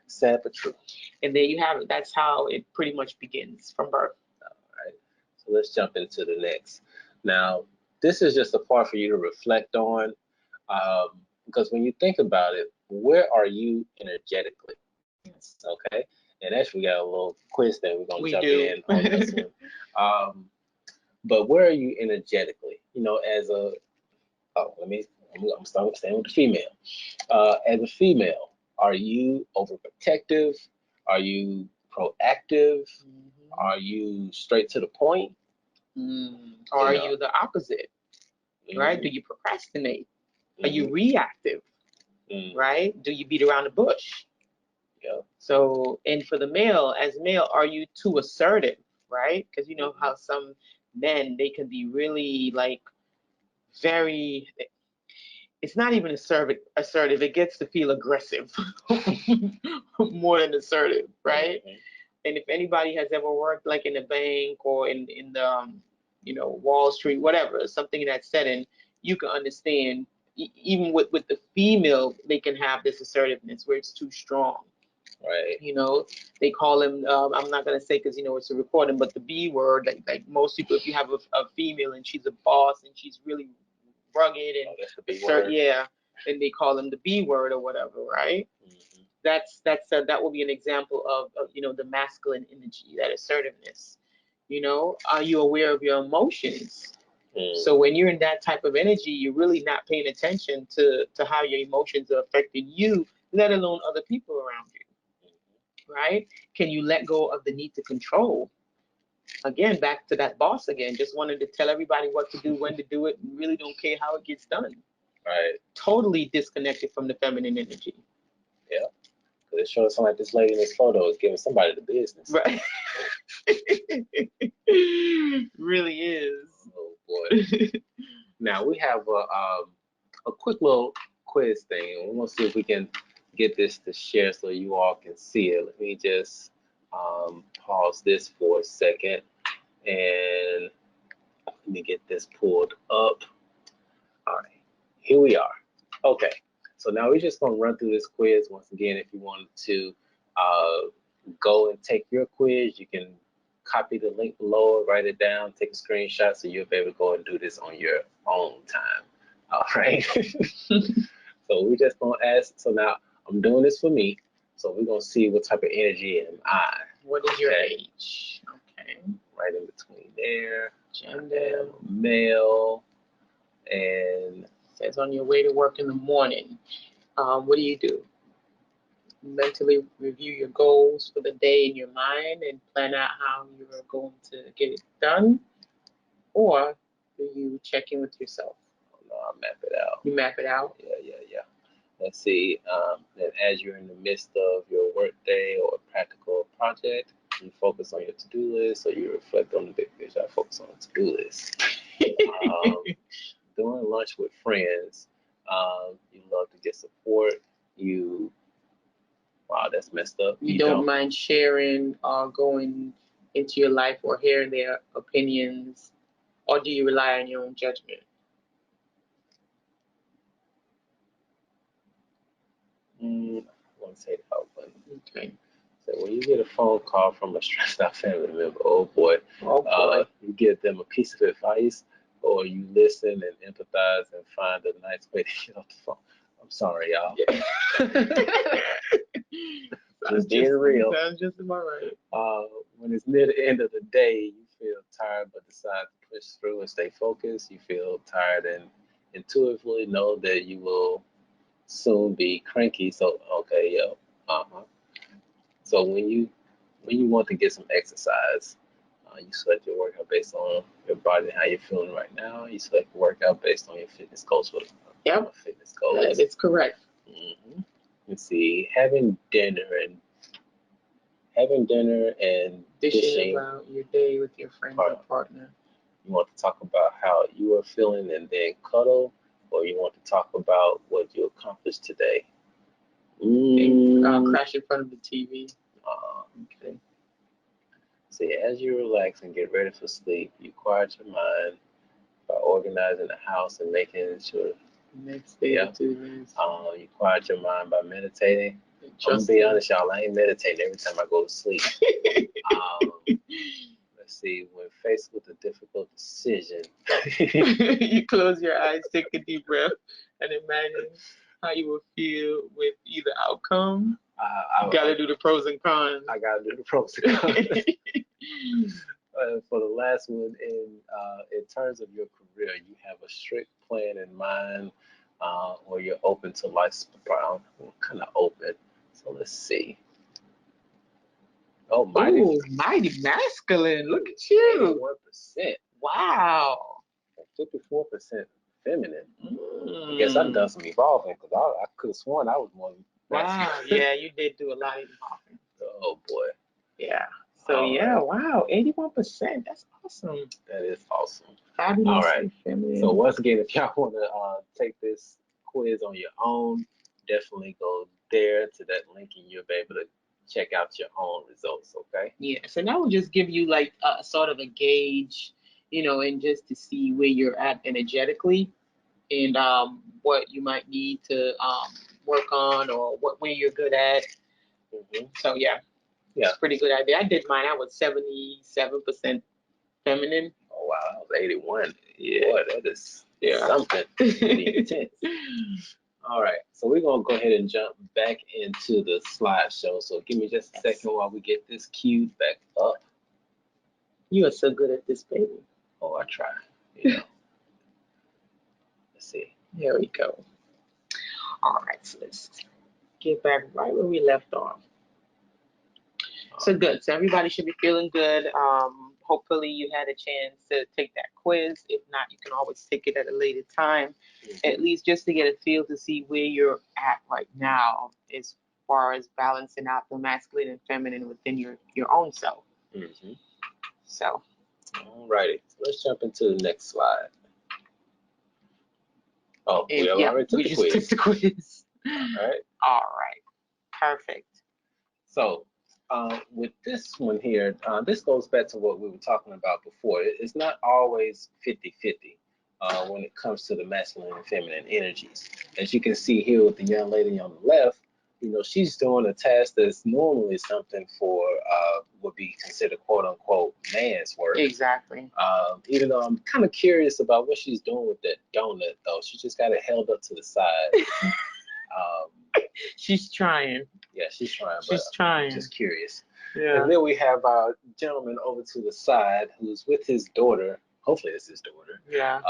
Sad but true. And there you have it. That's how it pretty much begins from birth. All right. So let's jump into the next. Now, this is just a part for you to reflect on, because when you think about it, where are you energetically? Yes. Okay. And actually, we got a little quiz that we're gonna jump do. in on this one. But where are you energetically? You know, as a I'm staying with the female. As a female, are you overprotective? Are you proactive? Are you straight to the point? Or are you the opposite? Right? Do you procrastinate? Are you reactive? Right? Do you beat around the bush? Yeah. So, and for the male, as male, are you too assertive? Right? Because you know how some men, they can be really like very, it's not even assertive. It gets to feel aggressive more than assertive, right? And if anybody has ever worked like in a bank or in the Wall Street, whatever, something in that setting, you can understand. Even with the female, they can have this assertiveness where it's too strong. Right. You know, they call him. I'm not gonna say because it's a recording, but the B word. Like most people, if you have a female and she's a boss and she's really rugged and that's the B word. Yeah, and they call them the B word or whatever, right? That will be an example of the masculine energy, that assertiveness. Are you aware of your emotions? So when you're in that type of energy, you're really not paying attention to how your emotions are affecting you, let alone other people around you. Right? Can you let go of the need to control? Again, back to that boss again, just wanted to tell everybody what to do, when to do it, and really don't care how it gets done. Right. Totally disconnected from the feminine energy. Yeah. Because it shows something like this lady in this photo is giving somebody the business. Right. Really is. Oh boy. Now we have a quick little quiz thing. We're gonna see if we can get this to share so you all can see it. Let me just pause this for a second and let me get this pulled up. All right, here we are. Okay, so now we're just gonna run through this quiz once again. If you wanted to go and take your quiz, you can copy the link below, write it down, take a screenshot so you'll be able to go and do this on your own time. All right. So we're just gonna ask. So now I'm doing this for me. So we're gonna see what type of energy am I. What is your age? Okay. Right in between there. Gender. Male. And it says on your way to work in the morning. What do? Mentally review your goals for the day in your mind and plan out how you're going to get it done, or do you check in with yourself? Oh, no, I map it out. You map it out? Yeah. Let's see. Then as you're in the midst of your work day or practical project, you focus on your to-do list, or you reflect on the big picture. I focus on the to-do list. Doing lunch with friends, you love to get support. Wow, that's messed up. You don't mind sharing or going into your life or hearing their opinions, or do you rely on your own judgment? I want to say that one. Okay. So when you get a phone call from a stressed out family member, oh boy, you give them a piece of advice, or you listen and empathize and find a nice way to get off the phone. I'm sorry, y'all. Yeah. Just being real. Sounds just about right. When it's near the end of the day, you feel tired but decide to push through and stay focused. You feel tired and intuitively know that you will soon be cranky. So So when you want to get some exercise, you select your workout based on your body and how you're feeling right now. You select your workout based on your fitness goals. Fitness goals. That is correct. Let's see, having dinner and having dinner and Dishing about your day with your friend or partner. You want to talk about how you are feeling and then cuddle, or you want to talk about what you accomplished today? Crash in front of the TV. Okay. See, as you relax and get ready for sleep, you quiet your mind by organizing the house and making sure. Next day, you quiet your mind by meditating. I'm gonna be honest, y'all. I ain't meditating every time I go to sleep. Let's see. When faced with a difficult decision, you close your eyes, take a deep breath, and imagine how you will feel with either outcome. You gotta do the pros and cons. I gotta do the pros and cons. For the last one, in terms of your career, you have a strict plan in mind, or you're open to lifestyle. Kind of open. So let's see. Oh, mighty masculine. Look at you. 1%. Wow. 54% feminine. I guess I've done some evolving because I could have sworn I was more. Wow. Yeah, you did do a lot of evolving. Oh boy. Yeah. So wow, 81%. That's awesome. That is awesome. Fabulous. All right. Feminine. So once again, if y'all want to take this quiz on your own, definitely go there to that link and you'll be able to check out your own results. Okay. Yeah. So that will just give you like a sort of a gauge, and just to see where you're at energetically, and what you might need to work on, or where you're good at. Mm-hmm. So yeah, it's a pretty good idea. I did mine. I was 77% feminine. Oh wow, that was 81. Yeah, boy, that is something. Pretty intense. All right, so we're gonna go ahead and jump back into the slideshow. So give me just a second while we get this queued back up. You are so good at this, baby. Oh, I try. Let's see. Here we go. All right, so let's get back right where we left off. So good. So everybody should be feeling good. Hopefully you had a chance to take that quiz. If not, you can always take it at a later time, at least just to get a feel to see where you're at right now as far as balancing out the masculine and feminine within your own self. Mm-hmm. So. All righty. So let's jump into the next slide. Oh, we already took the quiz. Took the quiz. All right. All right. Perfect. So with this one here, this goes back to what we were talking about before. It's not always 50-50 when it comes to the masculine and feminine energies. As you can see here with the young lady on the left, she's doing a task that's normally something for would be considered quote unquote man's work. Exactly. Even though I'm kind of curious about what she's doing with that donut, though. She just got it held up to the side. She's trying. Yeah, she's trying. She's trying. Just curious. Yeah. And then we have our gentleman over to the side who's with his daughter. Hopefully, it's his daughter. Yeah.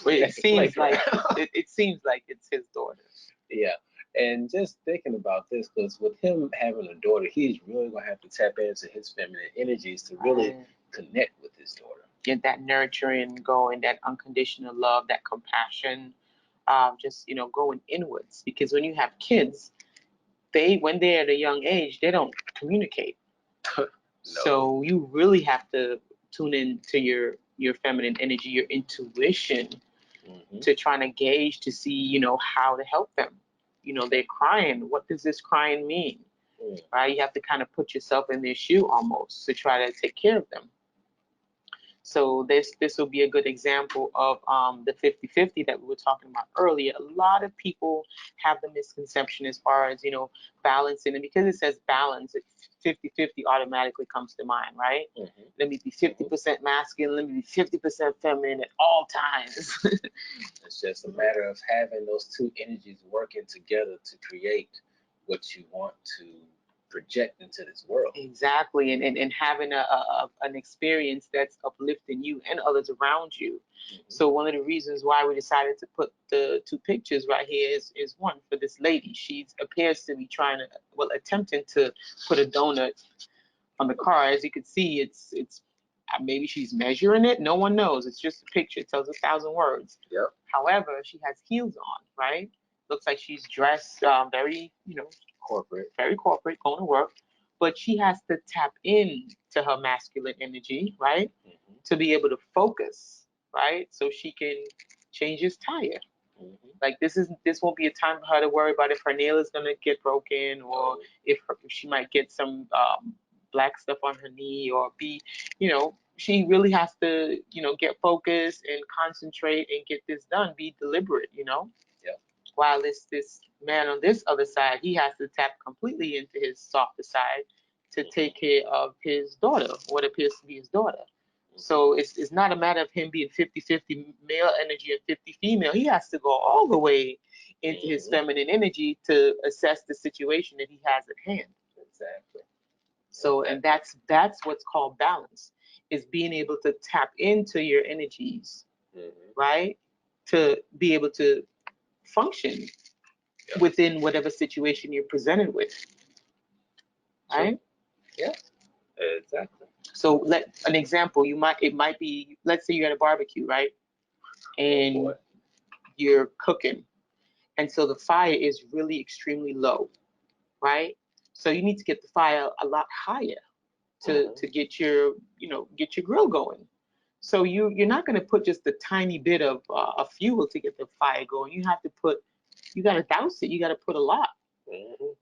It seems like it seems like it's his daughter. Yeah. And just thinking about this, because with him having a daughter, he's really gonna have to tap into his feminine energies to really connect with his daughter. Get that nurturing going, that unconditional love, that compassion. Just going inwards, because when you have kids, when they're at a young age, they don't communicate. No. So you really have to tune in to your feminine energy, your intuition, to try to gauge to see how to help them. They're crying. What does this crying mean? Right? You have to kind of put yourself in their shoe almost to try to take care of them. So this will be a good example of the 50-50 that we were talking about earlier. A lot of people have the misconception as far as, balancing. And because it says balance, 50-50 automatically comes to mind, right? Let me be 50% masculine, let me be 50% feminine at all times. It's just a matter of having those two energies working together to create what you want to project into this world. Exactly, and having an experience that's uplifting you and others around you. So one of the reasons why we decided to put the two pictures right here is one for this lady. She appears to be attempting to put a donut on the car. As you can see, it's maybe she's measuring it. No one knows. It's just a picture. It tells 1,000 words. Yep. However, she has heels on, right? Looks like she's dressed very, corporate, very corporate, going to work. but she has to tap in to her masculine energy, right? To be able to focus, right? So she can change his tire. Like this won't be a time for her to worry about if her nail is gonna get broken, or if she might get some black stuff on her knee, or she really has to get focused and concentrate and get this done. Be deliberate, Yeah. While this man on this other side, he has to tap completely into his softer side to take care of his daughter, what appears to be his daughter. So it's not a matter of him being 50-50 male energy and 50 female. He has to go all the way into his feminine energy to assess the situation that he has at hand. Exactly. So, and that's what's called balance, is being able to tap into your energies, right? To be able to function within whatever situation you're presented with, right? Yeah, exactly. So, an example, it might be, let's say you're at a barbecue, right? And you're cooking, and so the fire is really extremely low, right? So you need to get the fire a lot higher to get your grill going. So you're not going to put just a tiny bit of fuel to get the fire going. You got to douse it. You got to put a lot,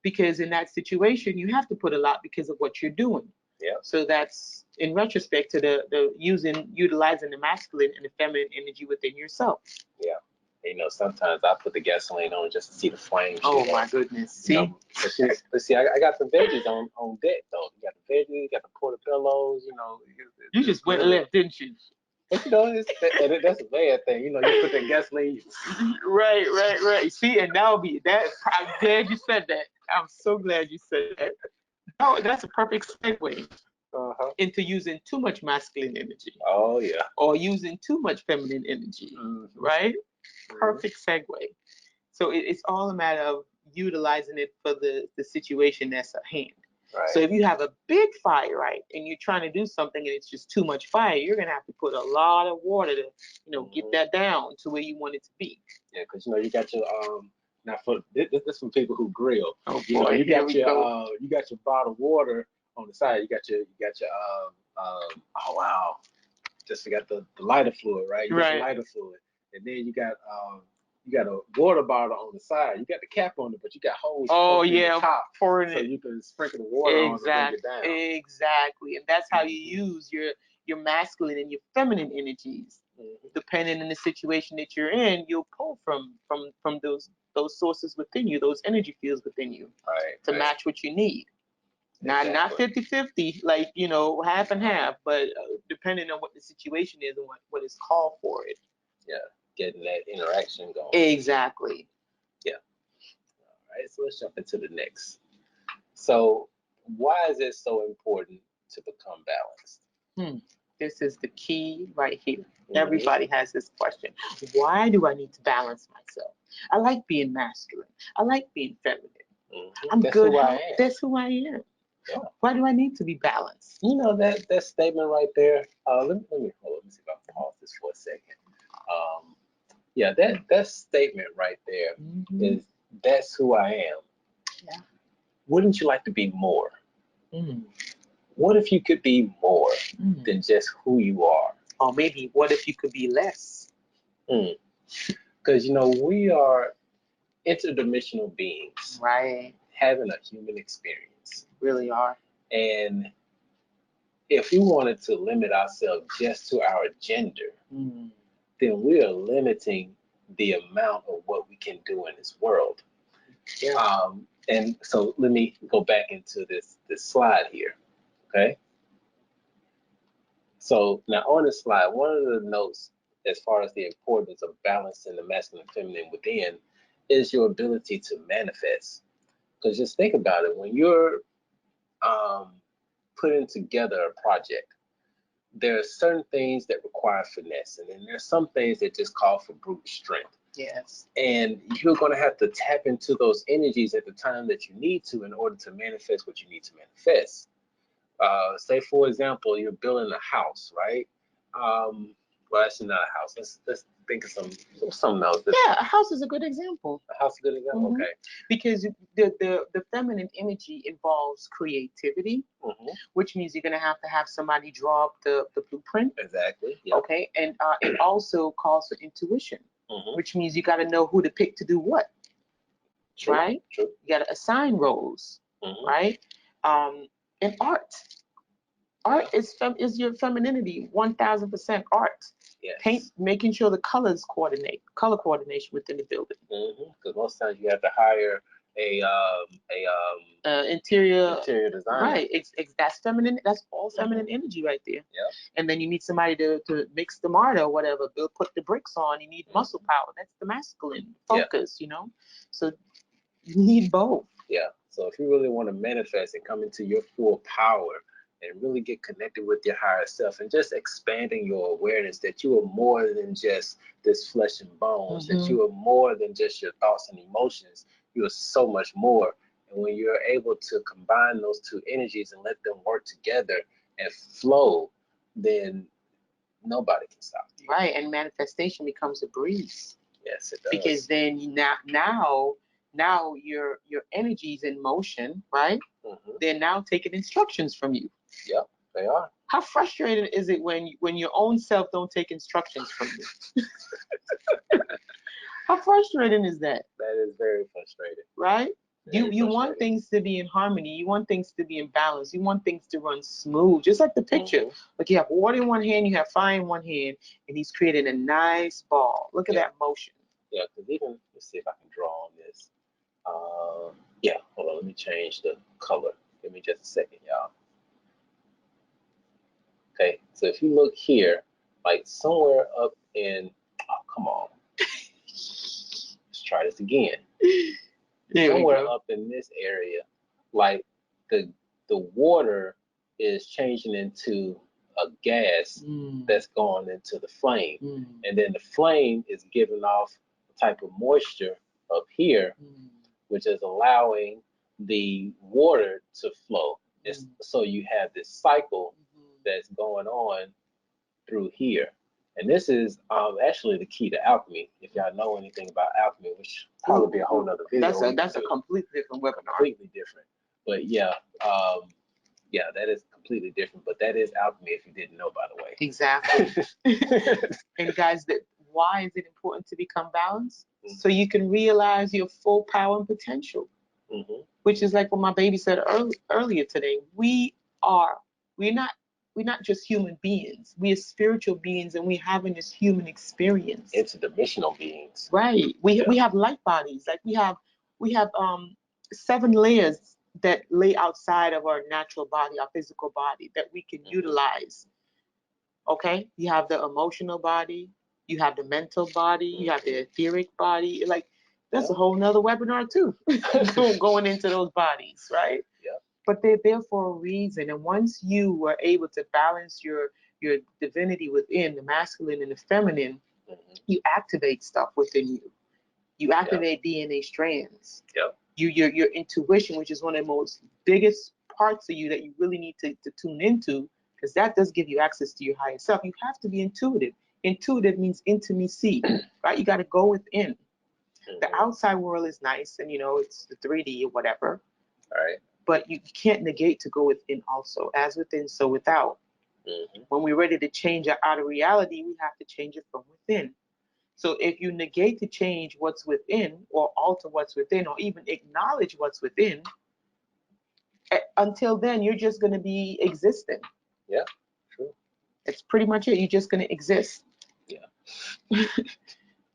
because in that situation you have to put a lot because of what you're doing. Yeah. So that's in retrospect to the utilizing the masculine and the feminine energy within yourself. Yeah. Sometimes I put the gasoline on just to see the flames. Oh my goodness. See? But see, I got the veggies on deck though. You got the veggies, you got the portobellos, You just went left, didn't you? But that's a bad thing. You put that gasoline. Right. See, and I'm glad you said that. I'm so glad you said that. No, that's a perfect segue into using too much masculine energy. Oh yeah. Or using too much feminine energy, right? Perfect segue. So it's all a matter of utilizing it for the situation that's at hand. Right. So if you have a big fire, right, and you're trying to do something and it's just too much fire, you're gonna have to put a lot of water to get that down to where you want it to be. Yeah, because you got your now for this from people who grill. Oh boy, you got your bottled water on the side. You got your oh wow, just forgot the lighter fluid, right? You got the lighter fluid, and then you got a water bottle on the side. You got the cap on it, but you got holes. Oh in the top, pouring so it. You can sprinkle the water on to bring it down. Exactly, and that's how you use your masculine and your feminine energies. Depending on the situation that you're in, you'll pull from those sources within you, those energy fields within you, to match what you need. Not 50-50, like half and half, but depending on what the situation is and what is called for it. Yeah, getting that interaction going. Exactly. Yeah. All right, so let's jump into the next. So, why is it so important to become balanced? This is the key right here. Everybody has this question. Why do I need to balance myself? I like being masculine. I like being feminine. I'm That's good. Who I am. That's who I am. Yeah. Why do I need to be balanced? That statement right there. Let me see if I can pause this for a second. That statement right there is that's who I am. Yeah. Wouldn't you like to be more? What if you could be more than just who you are? Or maybe what if you could be less? Because we are interdimensional beings, right? Having a human experience. Really are. And if we wanted to limit ourselves just to our gender, then we are limiting the amount of what we can do in this world. Yeah. And so let me go back into this slide here. Okay. So now on this slide, one of the notes as far as the importance of balancing the masculine and feminine within is your ability to manifest. Because just think about it, when you're putting together a project, there are certain things that require finesse, and then there's some things that just call for brute strength. Yes. And you're going to have to tap into those energies at the time that you need to in order to manifest what you need to manifest. Say, for example, you're building a house, right? Well, actually not a house. Let's think of something else. Yeah, a house is a good example. A house is a good example. Mhm. Okay. Because the feminine energy involves creativity, which means you're going to have somebody draw up the blueprint. Exactly. Yep. Okay. And it also calls for intuition, which means you got to know who to pick to do what. True. Right? True. You got to assign roles, right? And art. Art is your femininity, 1000% art. Yes. Paint, making sure the color coordination within the building. Because most times you have to hire a interior designer. Right. That's feminine. That's all feminine energy right there. Yeah. And then you need somebody to mix the mortar or whatever. Put the bricks on. You need muscle power. That's the masculine focus. You know. So you need both. Yeah. So if you really want to manifest and come into your full power and really get connected with your higher self and just expanding your awareness that you are more than just this flesh and bones, that you are more than just your thoughts and emotions. You are so much more. And when you're able to combine those two energies and let them work together and flow, then nobody can stop you. Right. And manifestation becomes a breeze. Yes, it does. Because then now your energy's in motion, right? They're now taking instructions from you. Yep, they are. How frustrating is it when your own self don't take instructions from you? How frustrating is that? That is very frustrating. Right? You want things to be in harmony. You want things to be in balance. You want things to run smooth. Just like the picture. Like you have water in one hand, you have fire in one hand, and he's creating a nice ball. Look at that motion. Yeah, because even, let's see if I can draw on this. Yeah, hold on, let me change the color. Give me just a second, y'all. Okay, so if you look here, like somewhere up in, oh, come on. Let's try this again. Somewhere up in this area, like the water is changing into a gas that's going into the flame. And then the flame is giving off a type of moisture up here, which is allowing the water to flow. So you have this cycle that's going on through here. And this is actually the key to alchemy. If y'all know anything about alchemy, which probably be a whole nother video. That's a completely different webinar. Completely different. But yeah, that is completely different. But that is alchemy if you didn't know, by the way. Exactly. And guys, why is it important to become balanced? So you can realize your full power and potential. Which is like what my baby said earlier today. We're not just human beings. We are spiritual beings, and we're having this human experience. Interdimensional beings. Right. We have light bodies. Like we have 7 layers that lay outside of our natural body, our physical body, that we can utilize. Okay? You have the emotional body, you have the mental body, you have the etheric body. Like that's a whole nother webinar too. Going into those bodies, right? Yeah. But they're there for a reason. And once you were able to balance your divinity within, the masculine and the feminine, you activate stuff within you. You activate DNA strands. Yep. Your intuition, which is one of the most biggest parts of you that you really need to tune into, because that does give you access to your higher self. You have to be intuitive. Intuitive means intimacy, right? You got to go within. The outside world is nice, and it's the 3D or whatever. All right. But you can't negate to go within also. As within, so without. When we're ready to change our outer reality, we have to change it from within. So if you negate to change what's within, or alter what's within, or even acknowledge what's within, until then, you're just going to be existing. Yeah, true. It's pretty much it. You're just going to exist. Yeah.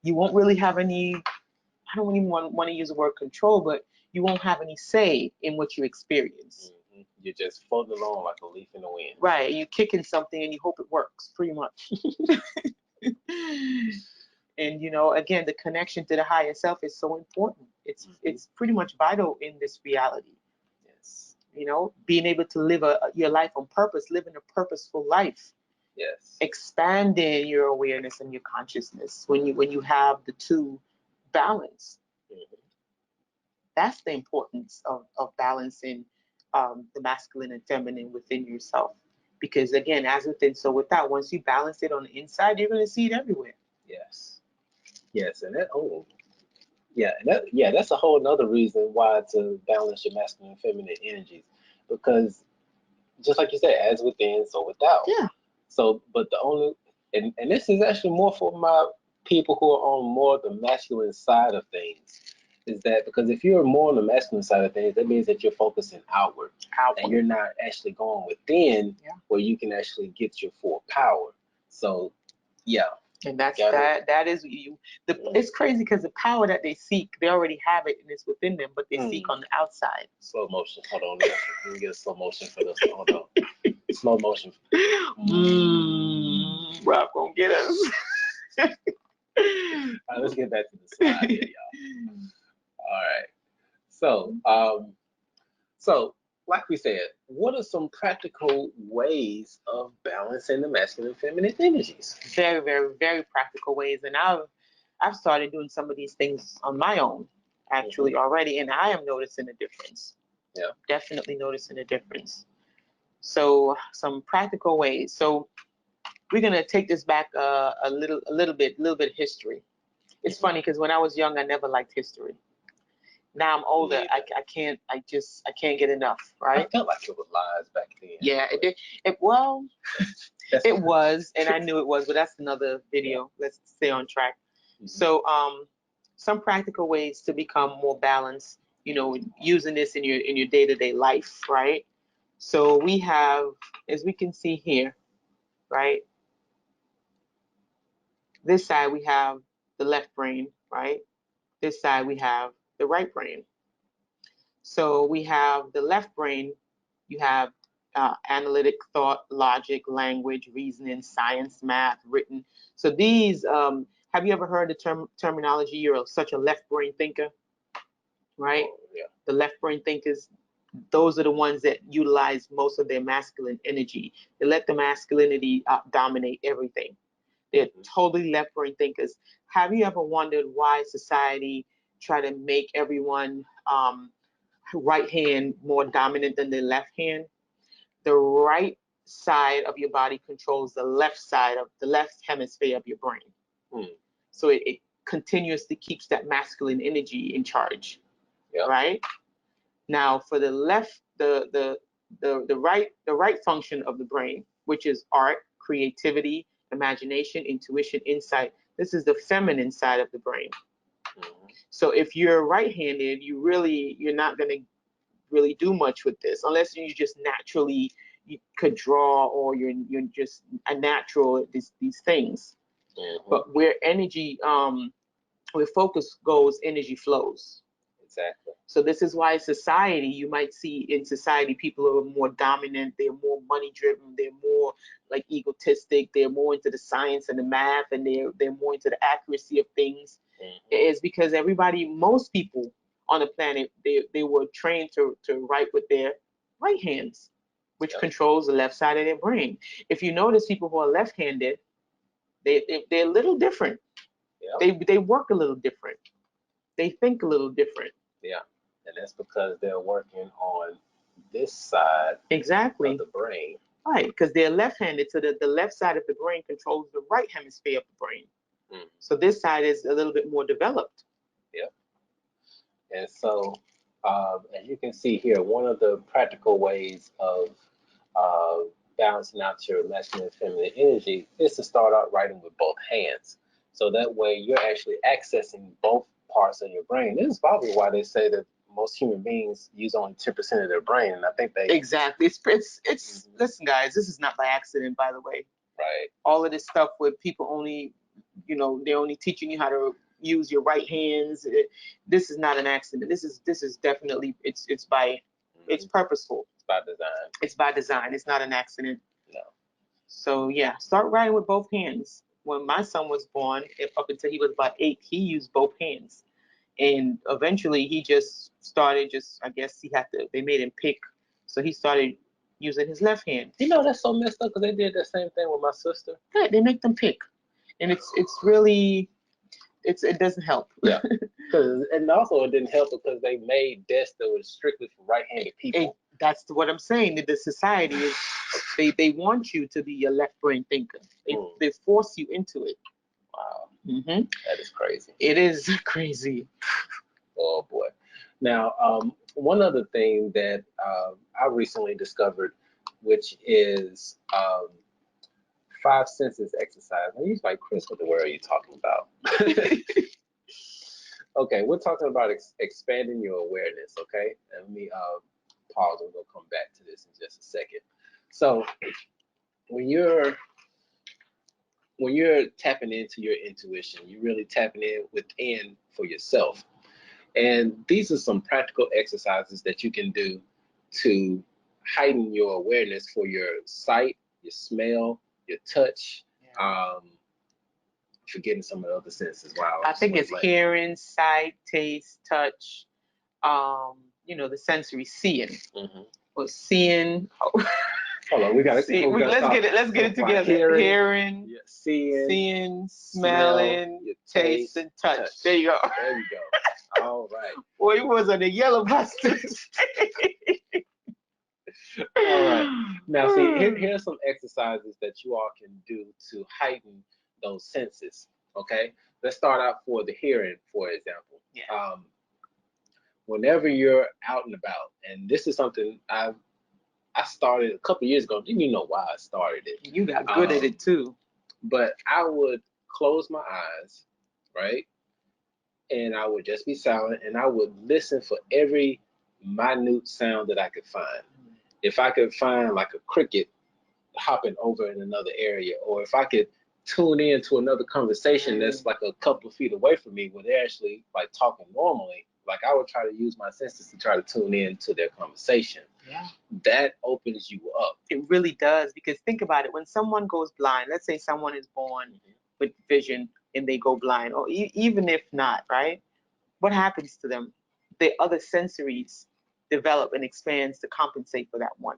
You won't really have any, I don't even want to use the word control, but you won't have any say in what you experience. You're just floating along like a leaf in the wind. Right. You're kicking something and you hope it works, pretty much. And again, the connection to the higher self is so important. It's pretty much vital in this reality. Yes. Being able to live your life on purpose, living a purposeful life. Yes. Expanding your awareness and your consciousness when you have the two balanced. That's the importance of balancing the masculine and feminine within yourself. Because again, as within, so without. Once you balance it on the inside, you're going to see it everywhere. Yes. Yes, and that that's a whole nother reason why to balance your masculine and feminine energies. Because just like you said, as within, so without. Yeah. So, but the only, and this is actually more for my people who are on more the masculine side of things, is that because if you're more on the masculine side of things, that means that you're focusing outward. And you're not actually going within where you can actually get your full power. So, yeah. And that is you. It's crazy because the power that they seek, they already have it and it's within them, but they seek on the outside. Slow motion. Hold on. Let me get a slow motion for this. Hold on. Slow motion. Rob gonna get us. All right, let's get back to the slide here, y'all. All right. So like we said, what are some practical ways of balancing the masculine and feminine energies? Very, very, very practical ways. And I've started doing some of these things on my own actually already, and I am noticing a difference. Yeah. Definitely noticing a difference. So some practical ways. So we're gonna take this back a little bit history. It's funny because when I was young, I never liked history. Now I'm older, I can't get enough, right? I felt like it was lies back then. Yeah, it was, and I knew it was, but that's another video. Yeah. Let's stay on track. So some practical ways to become more balanced, using this in your day-to-day life, right? So we have, as we can see here, right? This side we have the left brain, right? This side we have the right brain. So we have the left brain, you have analytic thought, logic, language, reasoning, science, math, written. So these, have you ever heard the terminology, you're such a left brain thinker, right? Oh, yeah. The left brain thinkers, those are the ones that utilize most of their masculine energy. They let the masculinity dominate everything. They're totally left brain thinkers. Have you ever wondered why society try to make everyone right hand more dominant than the left hand? The right side of your body controls the left hemisphere of your brain. So it continuously keeps that masculine energy in charge. Yeah. Right? Now for the left, the right function of the brain, which is art, creativity, imagination, intuition, insight. This is the feminine side of the brain. So if you're right-handed, you're not going to really do much with this unless you just naturally you could draw, or you're just a natural at these things. But where energy, where focus goes, energy flows. Exactly. So this is why society, you might see in society, people are more dominant, they're more money driven, they're more like egotistic, they're more into the science and the math, and they're more into the accuracy of things. It's because most people on the planet, they were trained to write with their right hands, which controls the left side of their brain. If you notice people who are left-handed, they're a little different. They work a little different. They think a little different. Yeah, and that's because they're working on this side of the brain. Right, because they're left-handed, so the left side of the brain controls the right hemisphere of the brain. So this side is a little bit more developed. Yeah. And so, as you can see here, one of the practical ways of balancing out your masculine and feminine energy is to start out writing with both hands. So that way you're actually accessing both parts of your brain. This is probably why they say that most human beings use only 10% of their brain, and I think they exactly. It's listen, guys, this is not by accident, by the way. Right. All of this stuff where people only, they're only teaching you how to use your right hands. This is not an accident. This is definitely it's purposeful. It's by design. It's by design. It's not an accident. No. So yeah, start writing with both hands. When my son was born, up until he was about 8, he used both hands. And eventually he just started, I guess they made him pick. So he started using his left hand. That's so messed up because they did the same thing with my sister. Yeah, they make them pick. And it's really, it doesn't help. Yeah. And also it didn't help because they made desks that were strictly for right-handed people. That's what I'm saying. That the society is, they want you to be a left brain thinker. They force you into it. Wow, Mm-hmm. that is crazy. It is crazy. Oh boy. Now, one other thing that I recently discovered, which is 5 senses exercise. And he's like, Chris, what the world are you talking about? Okay, we're talking about expanding your awareness. Okay, and let me pause and we'll come back to this in just a second. So when you're tapping into your intuition, you're really tapping in within for yourself. And these are some practical exercises that you can do to heighten your awareness for your sight, your smell, your touch. Forgetting some of the other senses. Wow. I think it's hearing, sight, taste, touch, the sensory seeing. Mm-hmm. Or seeing. Hold on, we gotta see, let's get it together. Hearing, yeah, seeing, smelling, taste, and touch. There you go. There you go. All right. Boy, he was on the yellow bustard. All right. Now, see, here's some exercises that you all can do to heighten those senses. Okay. Let's start out for the hearing, for example. Yeah. Whenever you're out and about, and this is something I started a couple years ago. Didn't even know why I started it. You got good at it too. But I would close my eyes, right? And I would just be silent and I would listen for every minute sound that I could find. If I could find like a cricket hopping over in another area, or if I could tune in to another conversation that's like a couple of feet away from me where they're actually like talking normally, like I would try to use my senses to try to tune in to their conversation. Yeah. That opens you up. It really does, because think about it. When someone goes blind, let's say someone is born with vision and they go blind, or even if not, right? What happens to them? The other sensories develop and expands to compensate for that one.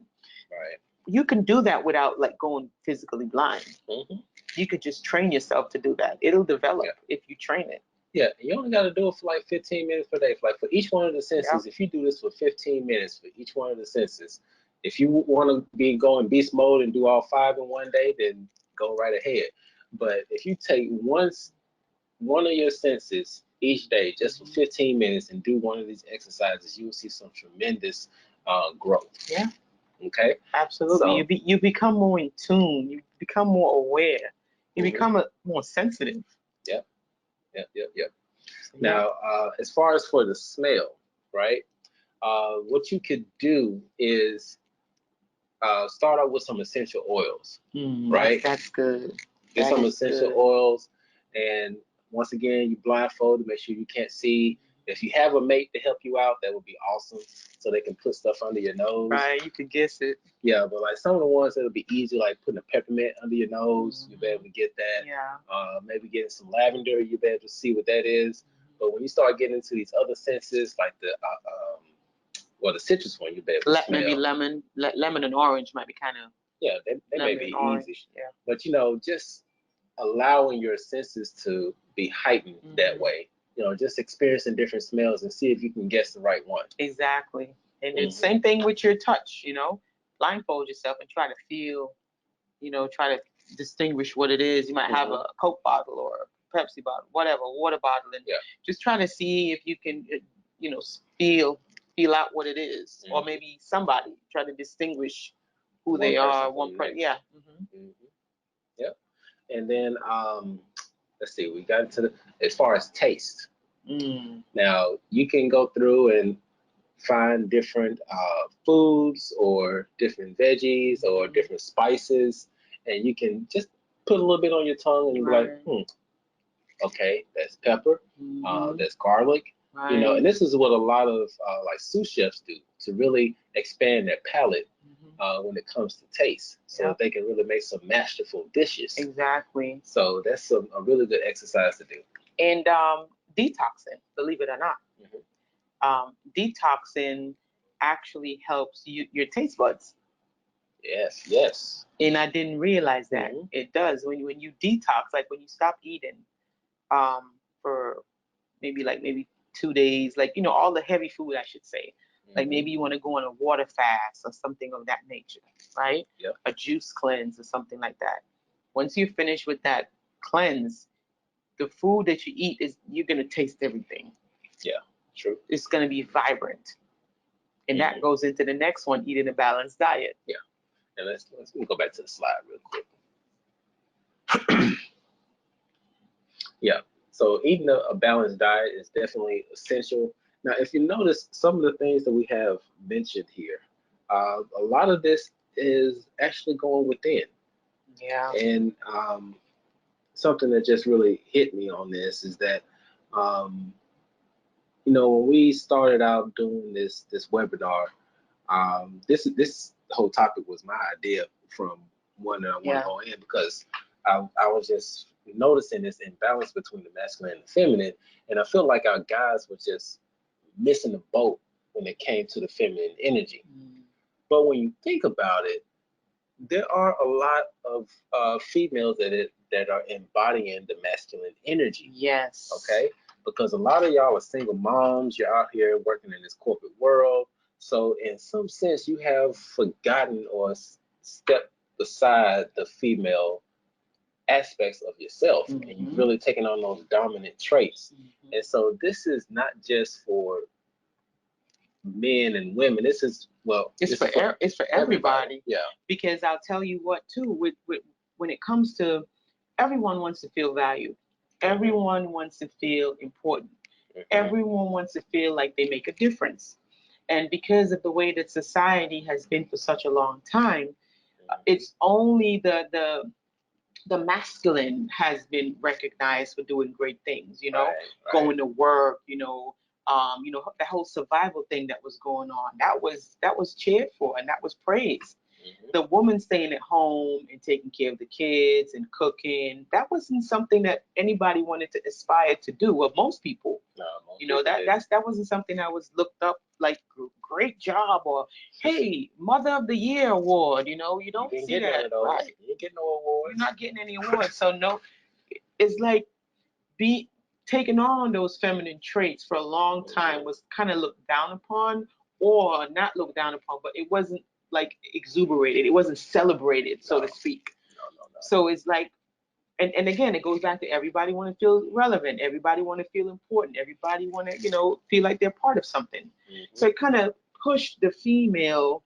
Right. You can do that without like going physically blind. Mm-hmm. You could just train yourself to do that. It'll develop if you train it. Yeah, you only got to do it for like 15 minutes per day. Like for each one of the senses, if you do this for 15 minutes for each one of the senses, if you want to be going beast mode and do all 5 in one day, then go right ahead. But if you take one of your senses each day just for 15 minutes and do one of these exercises, you will see some tremendous growth. Yeah. Okay. Absolutely. So, you become more in tune. You become more aware. You become more sensitive. Yep. Now, as far as for the smell, right? What you could do is start out with some essential oils, right? That's good. Get some essential oils, and once again, you blindfold to make sure you can't see. If you have a mate to help you out, that would be awesome, so they can put stuff under your nose. Right, you could guess it. Yeah, but like some of the ones that'll be easy, like putting a peppermint under your nose, you'll be able to get that. Yeah. Maybe getting some lavender, you'll be able to see what that is. But when you start getting into these other senses, like the citrus one, you'll be able to smell. Maybe lemon and orange might be kind of. Yeah, they may be easy. Yeah. But just allowing your senses to be heightened that way. Just experiencing different smells and see if you can guess the right one. Exactly. And it's same thing with your touch, blindfold yourself and try to feel, try to distinguish what it is. You might have a Coke bottle or a Pepsi bottle, whatever, water bottle, and just trying to see if you can, feel out what it is, or maybe somebody try to distinguish who they are. Yep. And then let's see, we got into as far as taste. Now you can go through and find different foods or different veggies or different spices, and you can just put a little bit on your tongue and be like, okay, that's pepper, that's garlic. And this is what a lot of like sous chefs do to really expand their palate when it comes to taste, so that they can really make some masterful dishes. Exactly. So that's a really good exercise to do. And detoxing, believe it or not, detoxing actually helps your taste buds. Yes. And I didn't realize that it does when you detox, like when you stop eating for maybe 2 days, like all the heavy food, I should say, Like maybe you want to go on a water fast or something of that nature, right? Yep. A juice cleanse or something like that. Once you finish with that cleanse, the food that you eat you're gonna taste everything. Yeah, true. It's gonna be vibrant, and that goes into the next one: eating a balanced diet. Yeah, and let's go back to the slide real quick. Yeah, so eating a balanced diet is definitely essential. Now, if you notice some of the things that we have mentioned here, a lot of this is actually going within. Yeah. And something that just really hit me on this is that, when we started out doing this webinar, this whole topic was my idea from one that I want to go in, because I was just noticing this imbalance between the masculine and the feminine, and I feel like our guys were just missing the boat when it came to the feminine energy. But when you think about it, there are a lot of females that are embodying the masculine energy. Yes. Okay, because a lot of y'all are single moms. You're out here working in this corporate world. So in some sense, you have forgotten or stepped aside the female aspects of yourself, and you've really taken on those dominant traits. And so this is not just for men and women. This is, well, it's for everybody. Yeah. Because I'll tell you what too, with when it comes to, everyone wants to feel valued. Everyone wants to feel important. Everyone wants to feel like they make a difference. And because of the way that society has been for such a long time, it's only the masculine has been recognized for doing great things, Right. going to work, the whole survival thing that was going on. That was cheered for and that was praised. The woman staying at home and taking care of the kids and cooking, that wasn't something that anybody wanted to aspire to do. Well, most people, that wasn't something that was looked up like great job or hey, Mother of the Year award. You don't see that. Right. You get no awards. You're not getting any awards. So no, it's like taking on those feminine traits for a long time was kind of looked down upon, or not looked down upon, but it wasn't like exuberated. It wasn't celebrated, so to speak. No. So it's like, and again, it goes back to everybody want to feel relevant. Everybody want to feel important. Everybody want to, feel like they're part of something. So it kind of pushed the female,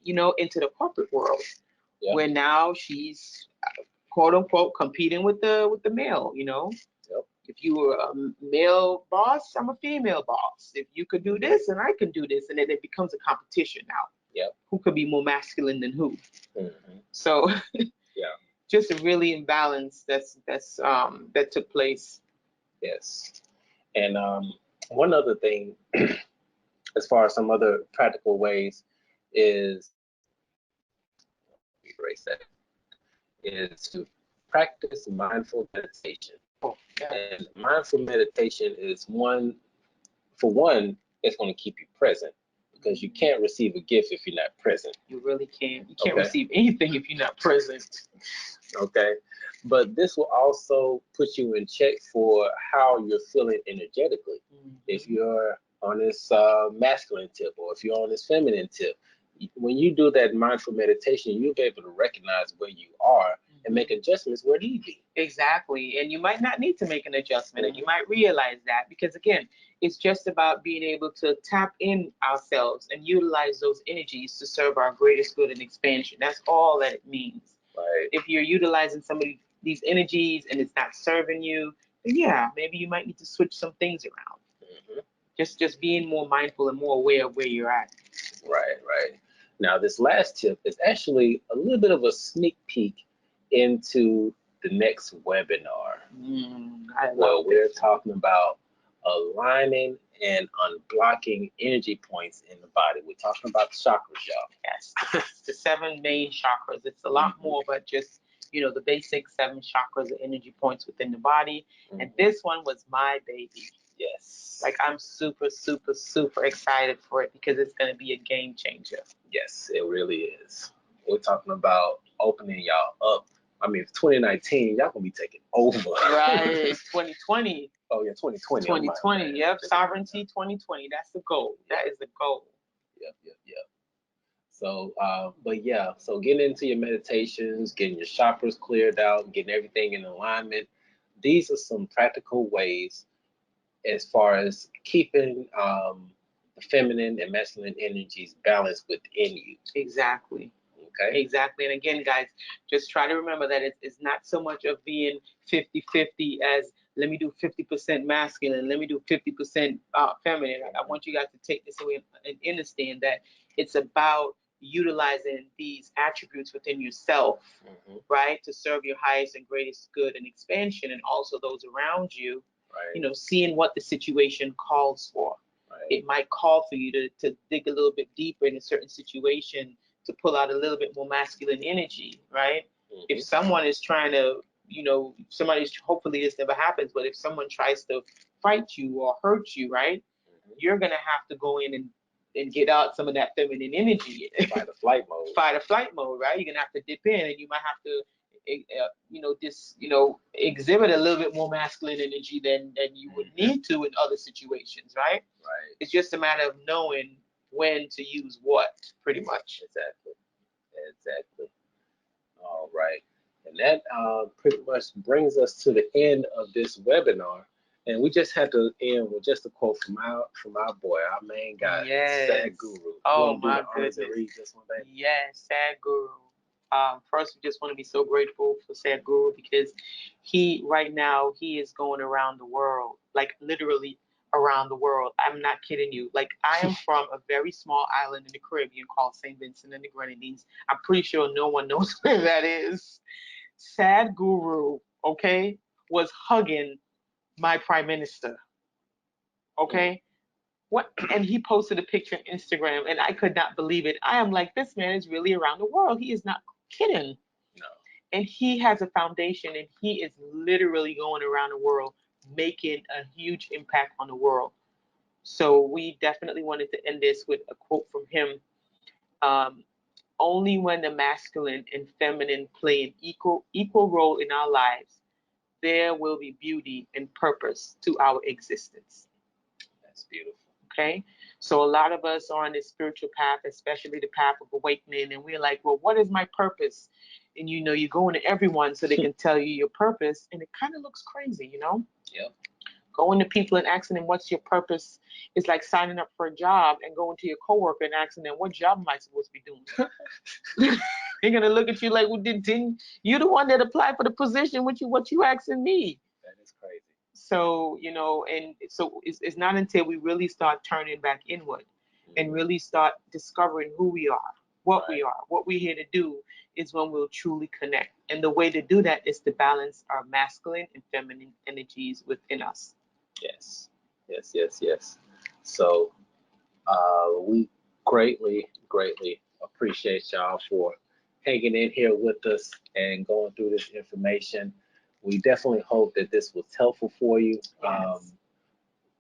into the corporate world, where now she's quote unquote competing with the male. If you were a male boss, I'm a female boss. If you could do this, and I can do this, and then it becomes a competition now. Who could be more masculine than who? So just a really imbalance that took place. Yes. And one other thing, as far as some other practical ways, is to practice mindful meditation. And mindful meditation is it's going to keep you present, because you can't receive a gift if you're not present. You really can't. You can't receive anything if you're not present. Okay. But this will also put you in check for how you're feeling energetically. If you're on this masculine tip, or if you're on this feminine tip, when you do that mindful meditation, you'll be able to recognize where you are and make adjustments where need be. Exactly. And you might not need to make an adjustment, and you might realize that, because again, it's just about being able to tap in ourselves and utilize those energies to serve our greatest good and expansion. That's all that it means. Right. If you're utilizing some of these energies and it's not serving you, then maybe you might need to switch some things around. Just being more mindful and more aware of where you're at. Right. Now, this last tip is actually a little bit of a sneak peek into the next webinar. Well, we're talking about aligning and unblocking energy points in the body. We're talking about the chakras, y'all. Yes, the 7 main chakras. It's a lot more, but just the basic 7 chakras or energy points within the body. And this one was my baby. Yes. Like, I'm super, super, super excited for it, because it's going to be a game changer. Yes, it really is. We're talking about opening y'all up. I mean, 2019, y'all gonna be taking over. Right, 2020. Oh yeah, 2020. 2020, yep, sovereignty 2020. That's the goal. That is the goal. Yep. So, but yeah, so getting into your meditations, getting your chakras cleared out, getting everything in alignment. These are some practical ways as far as keeping the feminine and masculine energies balanced within you. Exactly. Okay. Exactly. And again, guys, just try to remember that it's not so much of being 50-50 as let me do 50% masculine, let me do 50% feminine. I want you guys to take this away and understand that it's about utilizing these attributes within yourself, right, to serve your highest and greatest good and expansion, and also those around you. Right. You know, seeing what the situation calls for. Right. It might call for you to dig a little bit deeper in a certain situation to pull out a little bit more masculine energy, right? If someone is trying to, you know, somebody's, hopefully this never happens, but if someone tries to fight you or hurt you, right, you're gonna have to go in and get out some of that feminine energy. Fight or flight mode. Fight or flight mode, right? You're gonna have to dip in, and you might have to, exhibit a little bit more masculine energy than you would need to in other situations, right? Right. It's just a matter of knowing when to use what, pretty much. Exactly. All right. And that pretty much brings us to the end of this webinar. And we just had to end with just a quote from our boy, our main guy, Yes. Sad Guru. Oh my goodness. Read this one, baby? Yes, Sad Guru. First, we just want to be so grateful for Sad Guru because he right now is going around the world, like literally around the world. I'm not kidding you. Like, I am from a very small island in the Caribbean called St. Vincent and the Grenadines. I'm pretty sure no one knows where that is. Sad Guru, okay, was hugging my prime minister, okay? What? And he posted a picture on Instagram, and I could not believe it. I am like, this man is really around the world. He is not kidding. No. And he has a foundation, and he is literally going around the world making a huge impact on the world. So we definitely wanted to end this with a quote from him. Only when the masculine and feminine play an equal role in our lives, there will be beauty and purpose to our existence. That's beautiful. Okay, so a lot of us are on this spiritual path, especially the path of awakening, and we're like, well, what is my purpose? And you're going to everyone so they can tell you your purpose, and it kind of looks crazy, Yep. Going to people and asking them what's your purpose is like signing up for a job and going to your coworker and asking them, what job am I supposed to be doing? They're gonna look at you like, well, didn't you the one that applied for the position? What you asking me? That is crazy. So, and so it's not until we really start turning back inward and really start discovering who we are, what we are, what we're here to do, is when we'll truly connect. And the way to do that is to balance our masculine and feminine energies within us. Yes. So we greatly appreciate y'all for hanging in here with us and going through this information. We definitely hope that this was helpful for you. Yes.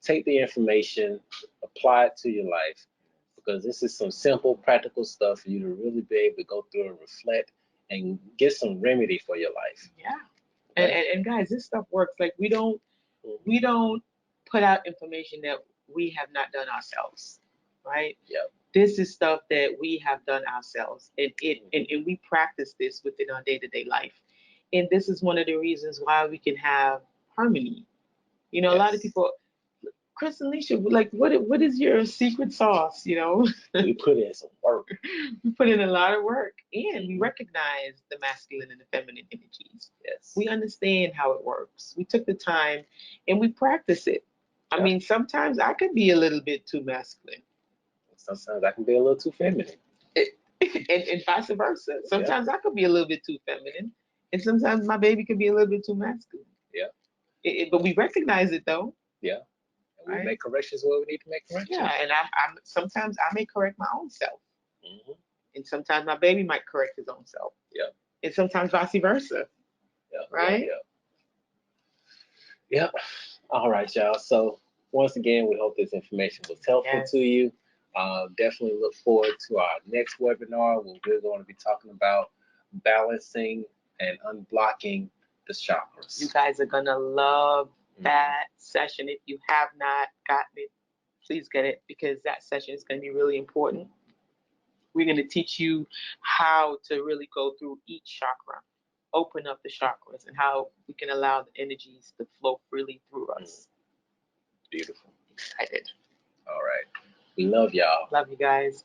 Take the information, apply it to your life, because this is some simple, practical stuff for you to really be able to go through and reflect and get some remedy for your life. Yeah. And guys, this stuff works. Like, we don't put out information that we have not done ourselves, right? Yep. This is stuff that we have done ourselves, and we practice this within our day-to-day life. And this is one of the reasons why we can have harmony. A lot of people, Chris and Alicia, like, what is your secret sauce? We put in some work. We put in a lot of work, and we recognize the masculine and the feminine energies. Yes. We understand how it works. We took the time and we practice it. I mean, sometimes I could be a little bit too masculine. Sometimes I can be a little too feminine. And vice versa. Sometimes I could be a little bit too feminine, and sometimes my baby could be a little bit too masculine. Yeah. But we recognize it, though. Yeah. And we make corrections where we need to make corrections. Yeah, and I'm sometimes I may correct my own self. And sometimes my baby might correct his own self. Yeah. And sometimes vice versa. Yeah. Right? Yep. All right, y'all. So once again, we hope this information was helpful to you. Definitely look forward to our next webinar where we're going to be talking about balancing and unblocking the chakras. You guys are gonna love that session. If you have not gotten it, please get it, because that session is going to be really important. we're going to teach you how to really go through each chakra, open up the chakras, and how we can allow the energies to flow freely through us. Beautiful. Excited. All right. We love y'all. Love you guys.